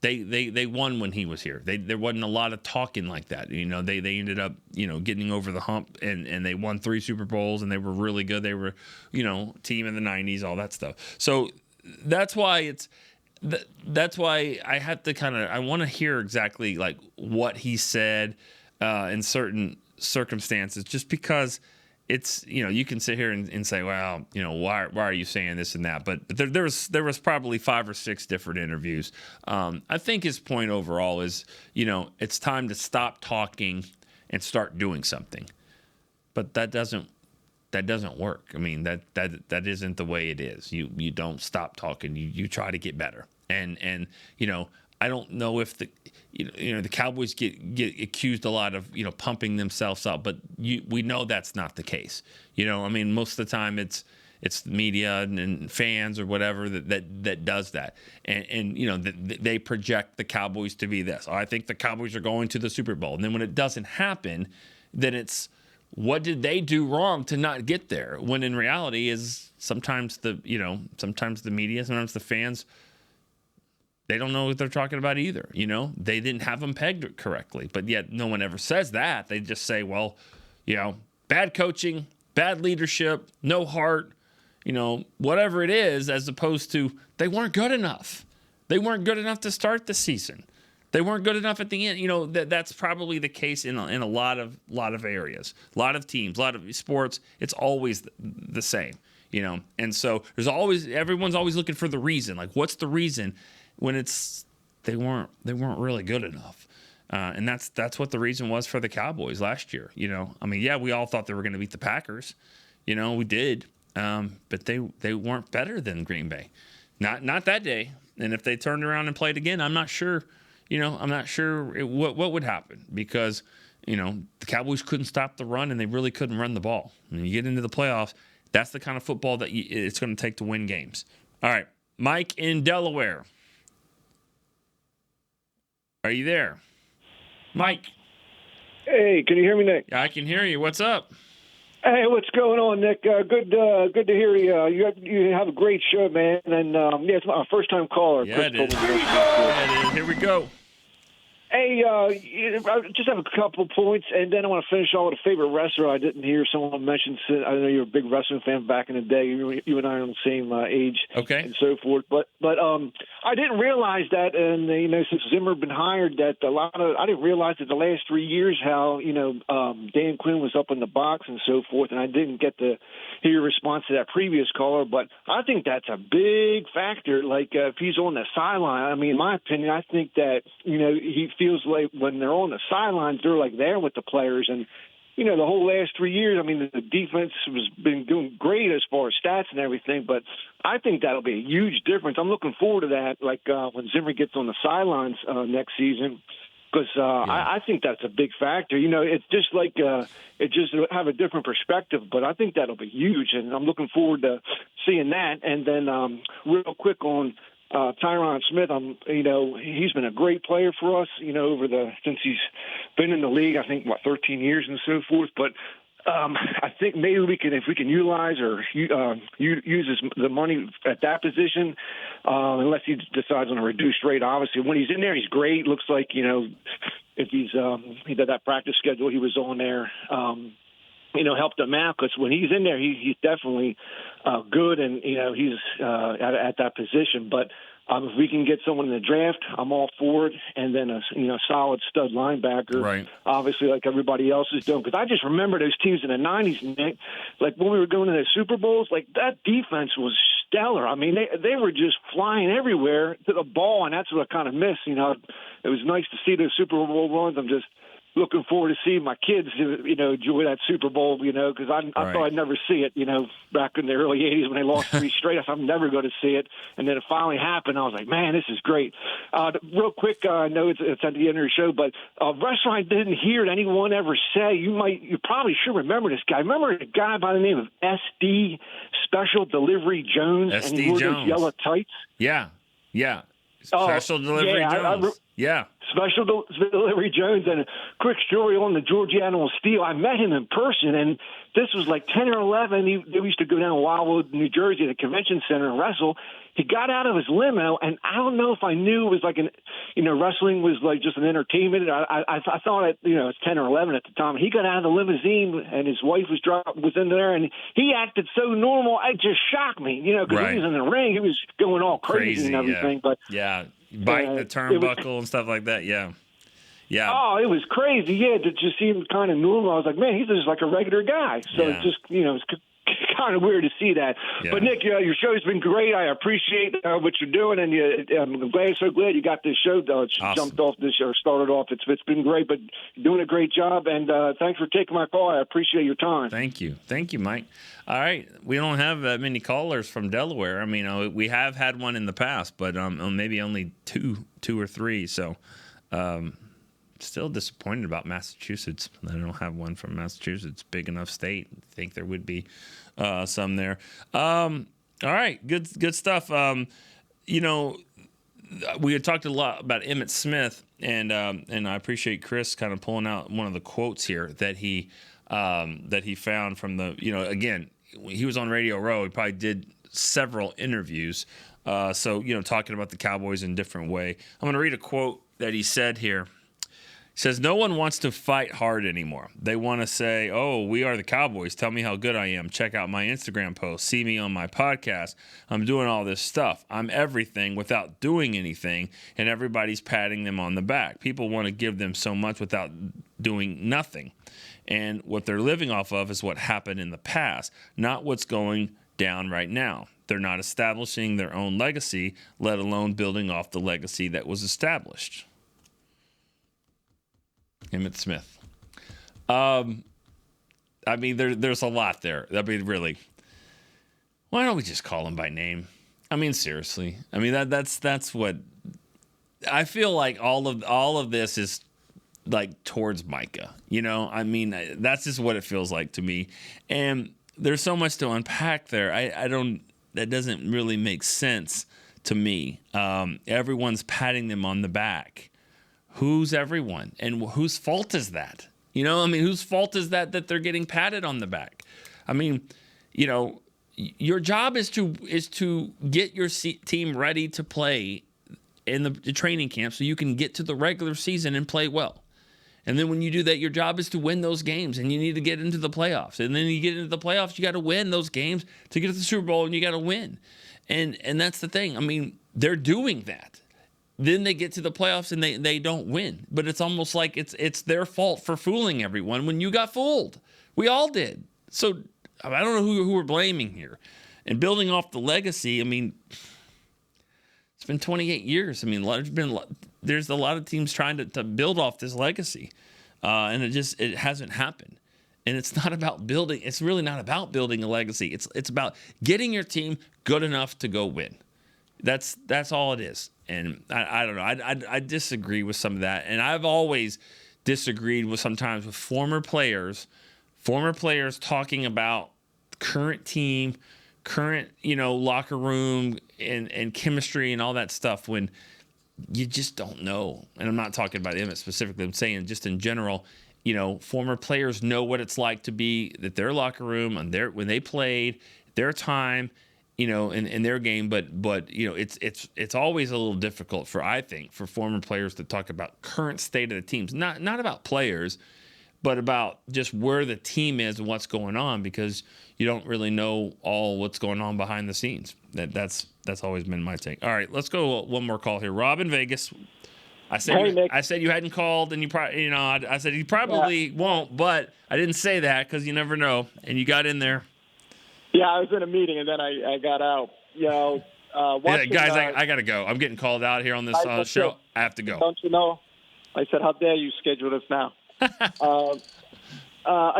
They won when he was here. There wasn't a lot of talking like that. They ended up, getting over the hump and they won 3 Super Bowls and they were really good. They were, team in the 90s, all that stuff. So that's why that's why I have to I want to hear exactly like what he said in certain circumstances, just because it's, you can sit here and say, well, why are you saying this and that? But there was probably 5 or 6 different interviews. I think his point overall is, it's time to stop talking and start doing something. But that doesn't work. That isn't the way it is. You don't stop talking. You try to get better. And I don't know if the Cowboys get accused a lot of pumping themselves up, but we know that's not the case. Most of the time it's the media and fans or whatever that does that, and they project the Cowboys to be this. I think the Cowboys are going to the Super Bowl, and then when it doesn't happen, then it's, what did they do wrong to not get there? When in reality is sometimes the media, sometimes the fans, they don't know what they're talking about either. They didn't have them pegged correctly, but yet no one ever says that. They just say, well, bad coaching, bad leadership, no heart, whatever it is, as opposed to they weren't good enough. They weren't good enough to start the season. They weren't good enough at the end. That's probably the case in a lot of areas, a lot of teams, a lot of sports. It's always the same, And so everyone's always looking for the reason. Like, what's the reason? When they weren't really good enough, and that's what the reason was for the Cowboys last year. We all thought they were going to beat the Packers. We did, but they weren't better than Green Bay, not that day. And if they turned around and played again, I'm not sure. I'm not sure what would happen because, the Cowboys couldn't stop the run and they really couldn't run the ball. When you get into the playoffs, that's the kind of football that it's going to take to win games. All right, Mike in Delaware. Are you there? Mike? Hey, can you hear me, Nick? Yeah, I can hear you. What's up? Hey, what's going on, Nick? Good to hear you. You have a great show, man. And, it's my first-time caller. Yeah, it is. Here we go. Hey, I just have a couple points, and then I want to finish on with a favorite wrestler. I didn't hear someone mention. I know you're a big wrestling fan back in the day. You and I are on the same age, okay, and so forth. But I didn't realize that, and since Zimmer been hired, that I didn't realize that the last 3 years how Dan Quinn was up in the box and so forth, and I didn't get to hear your response to that previous caller. But I think that's a big factor. Like if he's on the sideline, I mean, in my opinion, I think that he feels like when they're on the sidelines, they're like there with the players. And, the whole last 3 years, I mean, the defense has been doing great as far as stats and everything, but I think that'll be a huge difference. I'm looking forward to that, like when Zimmer gets on the sidelines next season, because I think that's a big factor. It's just like it just have a different perspective, but I think that'll be huge, and I'm looking forward to seeing that. And then real quick on Tyron Smith, he's been a great player for us, since he's been in the league, I think, 13 years and so forth. But I think maybe if we can utilize or use the money at that position, unless he decides on a reduced rate. Obviously, when he's in there, he's great. Looks like, if he did that practice schedule he was on there, helped him out, because when he's in there, he's definitely good, and he's at that position. But if we can get someone in the draft, I'm all for it. And then a solid stud linebacker, right? Obviously, like everybody else is doing. Because I just remember those teams in the '90s, Nick, like when we were going to the Super Bowls, like that defense was stellar. I mean, they were just flying everywhere to the ball, and that's what I kind of miss. It was nice to see those Super Bowl runs. I'm just looking forward to seeing my kids, enjoy that Super Bowl, because I thought I'd never see it, back in the early 80s when they lost 3 straight. I thought I'm never going to see it. And then it finally happened. I was like, man, this is great. Real quick, I know it's at the end of the show, but wrestling, I didn't hear anyone ever say, you probably should remember this guy. Remember a guy by the name of SD, Special Delivery Jones? SD and he wore Jones. those yellow tights? Yeah. Special Delivery Jones. Special Delivery Jones. And a quick story on the Georgia Animal Steel. I met him in person, and this was like 10 or 11. They used to go down to Wildwood, New Jersey, at the convention center and wrestle. He got out of his limo, and I don't know if I knew it was like wrestling was like just an entertainment. I thought it, it's 10 or 11 at the time. He got out of the limousine, and his wife was in there, and he acted so normal. It just shocked me, because he was in the ring. He was going all crazy and everything. Yeah. But biting the turnbuckle and stuff like that. Yeah. Oh, it was crazy. Yeah, to just see him kind of normal. I was like, man, he's just like a regular guy. So it's just, it's kind of weird to see that. Yeah. But Nick, your show's been great. I appreciate what you're doing, and I'm so glad you got this show. Jumped off this or started off. It's been great, but you're doing a great job. And thanks for taking my call. I appreciate your time. Thank you, Mike. All right, we don't have many callers from Delaware. I mean, we have had one in the past, but maybe only two or three. So. Still disappointed about Massachusetts. I don't have one from Massachusetts. Big enough state. I think there would be some there. All right, good stuff. We had talked a lot about Emmitt Smith, and I appreciate Chris kind of pulling out one of the quotes here that he that he found from the, again, he was on Radio Row. He probably did several interviews. So, talking about the Cowboys in a different way. I'm going to read a quote that he said here. He says, "No one wants to fight hard anymore. They want to say, oh, we are the Cowboys. Tell me how good I am. Check out my Instagram post. See me on my podcast. I'm doing all this stuff. I'm everything without doing anything, and everybody's patting them on the back. People want to give them so much without doing nothing. And what they're living off of is what happened in the past, not what's going down right now. They're not establishing their own legacy, let alone building off the legacy that was established." Emmitt Smith. There's a lot there. Really. Why don't we just call him by name? Seriously. That's what I feel like. All of this is like towards Micah. That's just what it feels like to me. And there's so much to unpack there. That doesn't really make sense to me. Everyone's patting them on the back. Who's everyone? And whose fault is that? Whose fault is that they're getting patted on the back? Your job is to get your team ready to play in the training camp so you can get to the regular season and play well. And then when you do that, your job is to win those games, and you need to get into the playoffs. And then you get into the playoffs, you got to win those games to get to the Super Bowl, and you got to win. And that's the thing. They're doing that. Then they get to the playoffs and they don't win. But it's almost like it's their fault for fooling everyone when you got fooled. We all did. So I don't know who we're blaming here. And building off the legacy, it's been 28 years. There's a lot of teams trying to build off this legacy. And it hasn't happened. And it's not about building. It's really not about building a legacy. It's about getting your team good enough to go win. That's all it is. And I don't know. I disagree with some of that. And I've always disagreed with sometimes with former players talking about current team, current, locker room and chemistry and all that stuff when you just don't know. And I'm not talking about Emmitt specifically. I'm saying just in general, former players know what it's like to be at their locker room and when they played, their time, in their game, but it's always a little difficult for former players to talk about current state of the teams, not about players, but about just where the team is and what's going on, because you don't really know all what's going on behind the scenes. That's always been my take. All right, let's go one more call here. Rob in Vegas. I said you hadn't called, and you probably, I said you probably won't, but I didn't say that because you never know, and you got in there. Yeah, I was in a meeting, and then I got out. Watching, guys, I got to go. I'm getting called out here on this show. I have to go. Don't you know? I said, how dare you schedule this now? I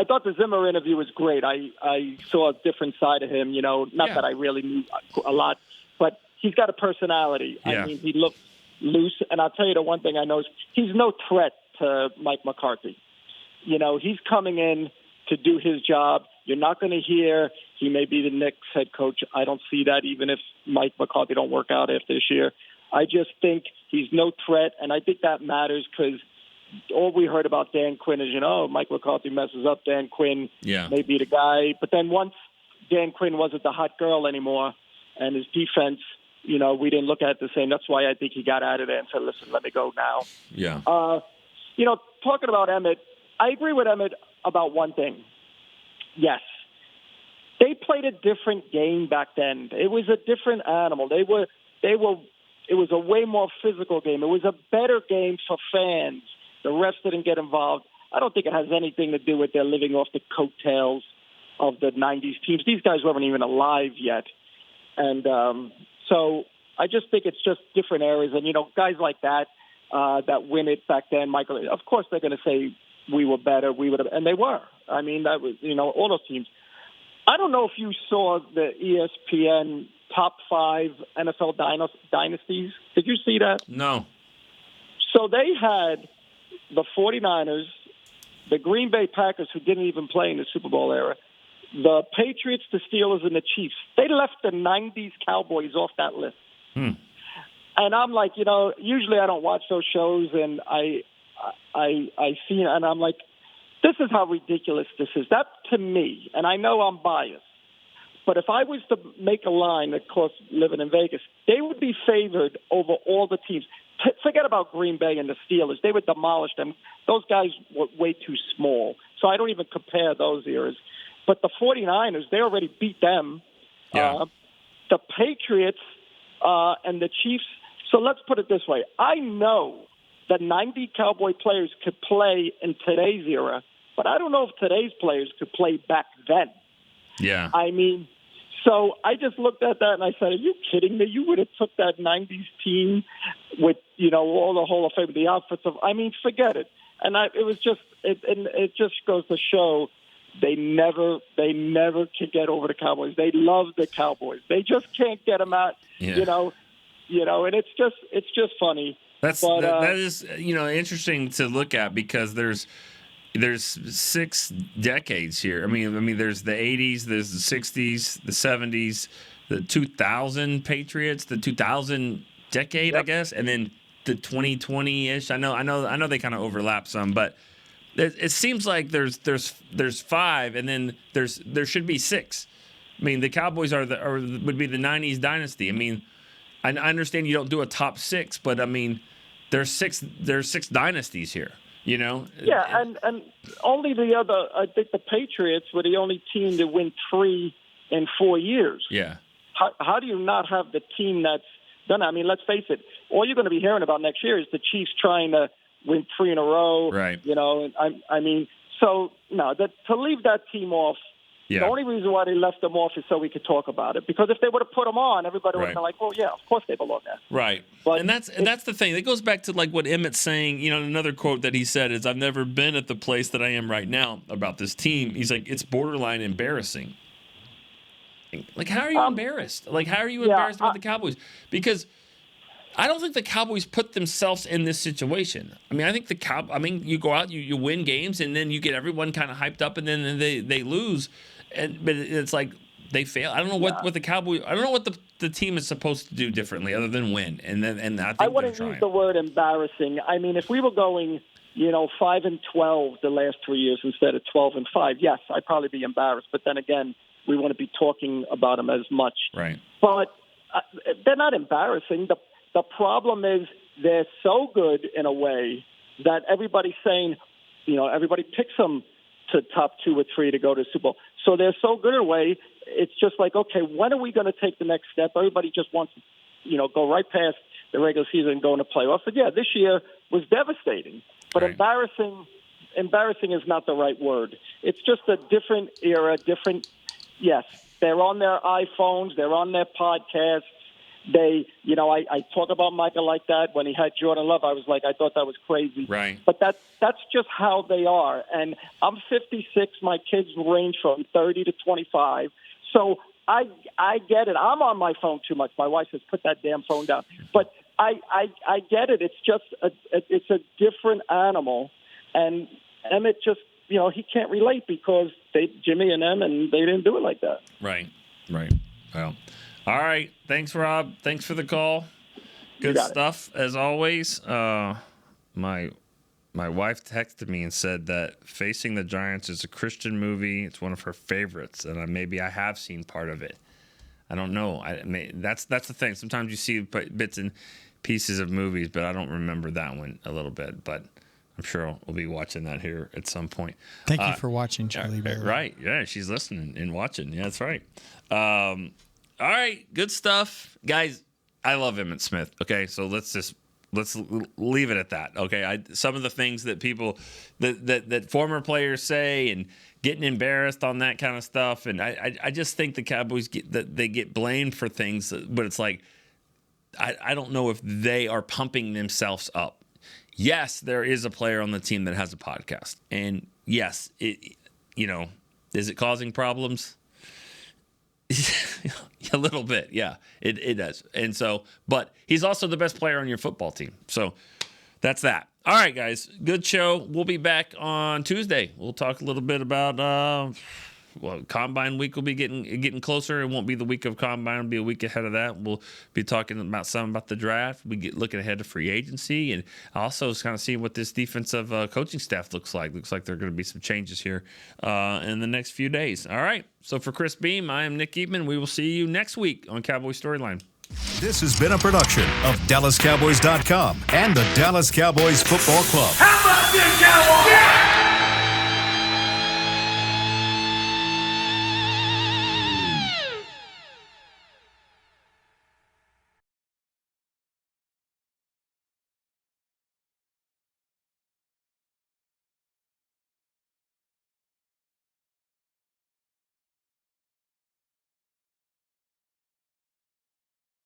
thought the Zimmer interview was great. I saw a different side of him, that I really knew a lot, but he's got a personality. Yeah. He looks loose, and I'll tell you the one thing I know is he's no threat to Mike McCarthy. He's coming in to do his job. You're not going to hear he may be the next head coach. I don't see that, even if Mike McCarthy don't work out after this year. I just think he's no threat, and I think that matters because all we heard about Dan Quinn is, Mike McCarthy messes up, Dan Quinn may be the guy. But then once Dan Quinn wasn't the hot girl anymore and his defense, we didn't look at it the same. That's why I think he got out of there and said, listen, let me go now. Yeah. Talking about Emmitt, I agree with Emmitt about one thing. Yes. They played a different game back then. It was a different animal. It was a way more physical game. It was a better game for fans. The refs didn't get involved. I don't think it has anything to do with their living off the coattails of the 90s teams. These guys weren't even alive yet. And so I just think it's just different areas. And, guys like that win it back then, Michael, of course they're going to say we were better, and they were. That was, all those teams. I don't know if you saw the ESPN top 5 NFL dynasties. Did you see that? No. So they had the 49ers, the Green Bay Packers, who didn't even play in the Super Bowl era, the Patriots, the Steelers, and the Chiefs. They left the 90s Cowboys off that list. And I'm like, usually I don't watch those shows, and I see, and I'm like, this is how ridiculous this is. That, to me, and I know I'm biased, but if I was to make a line, of course, living in Vegas, they would be favored over all the teams. Forget about Green Bay and the Steelers. They would demolish them. Those guys were way too small. So I don't even compare those eras. But the 49ers, they already beat them. Yeah. The Patriots and the Chiefs. So let's put it this way. I know that 90 Cowboy players could play in today's era, but I don't know if today's players could play back then. Yeah. I mean, so I just looked at that and I said, are you kidding me? You would have took that 90s team with, all the Hall of Fame, the outfits of, I mean, forget it. And it just goes to show they never could get over the Cowboys. They love the Cowboys. They just can't get them out, and it's just funny. That is interesting to look at because there's 6 decades here. I mean, there's the 80s, there's the 60s, the 70s, the 2000 Patriots, the 2000 decade, I guess, and then the 2020-ish. I know they kind of overlap some, but it seems like there's 5, and then there should be 6. I mean, the Cowboys would be the 90s dynasty. I mean, I understand you don't do a top 6, but I mean, there's 6 dynasties here. Yeah, and only I think the Patriots were the only team to win 3 in 4 years. Yeah. How do you not have the team that's done? I mean, let's face it. All you're going to be hearing about next year is the Chiefs trying to win 3 in a row. Right. I mean, so no, to leave that team off. Yeah. The only reason why they left them off is so we could talk about it. Because if they would have put them on, everybody would have been like, well, yeah, of course they belong there. Right. But and that's the thing. It goes back to like what Emmett's saying. Another quote that he said is, I've never been at the place that I am right now about this team. He's like, it's borderline embarrassing. Like, how are you embarrassed? Like, how are you embarrassed about the Cowboys? Because I don't think the Cowboys put themselves in this situation. I mean, I think you go out, you win games, and then you get everyone kind of hyped up, and then they lose. But it's like they fail. I don't know what the Cowboys. I don't know what the team is supposed to do differently other than win. And I think I wouldn't use the word embarrassing. I mean, if we were going, 5-12 the last 3 years instead of 12-5, yes, I'd probably be embarrassed. But then again, we wouldn't be talking about them as much. Right. But they're not embarrassing. The problem is they're so good in a way that everybody's saying, everybody picks them to top 2 or 3 to go to the Super Bowl. So they're so good in a way, it's just like, okay, when are we going to take the next step? Everybody just wants to, go right past the regular season and go into playoffs. But yeah, this year was devastating. But right. embarrassing is not the right word. It's just a different era, yes, they're on their iPhones, they're on their podcasts. They, I talk about Michael like that. When he had Jordan Love, I was like, I thought that was crazy. Right. But that's just how they are. And I'm 56. My kids range from 30 to 25. So I get it. I'm on my phone too much. My wife says, put that damn phone down. But I get it. It's just it's a different animal. And Emmett just, he can't relate because Jimmy and them, and they didn't do it like that. Right. Well. All right. Thanks, Rob. Thanks for the call. Good stuff, as always. My wife texted me and said that Facing the Giants is a Christian movie. It's one of her favorites, and maybe I have seen part of it. I don't know. That's the thing. Sometimes you see bits and pieces of movies, but I don't remember that one a little bit. But I'm sure we'll be watching that here at some point. Thank you for watching, Charlie Bailey. Right. Yeah, she's listening and watching. Yeah, that's right. All right, good stuff. Guys, I love Emmitt Smith, okay? So let's leave it at that, okay? Some of the things that people, that former players say and getting embarrassed on that kind of stuff, and I just think the Cowboys they get blamed for things, but it's like, I don't know if they are pumping themselves up. Yes, there is a player on the team that has a podcast, and yes, is it causing problems? A little bit, yeah, it does. And so, but he's also the best player on your football team. So that's that. All right, guys, good show. We'll be back on Tuesday. We'll talk a little bit about Combine week will be getting closer. It won't be the week of Combine. It'll be a week ahead of that. We'll be talking about the draft. We get looking ahead to free agency, and also kind of seeing what this defensive coaching staff looks like. Looks like there are going to be some changes here in the next few days. All right. So for Chris Beam, I am Nick Eatman. We will see you next week on Cowboy Storyline. This has been a production of DallasCowboys.com and the Dallas Cowboys Football Club. How about this, Cowboys? Yeah!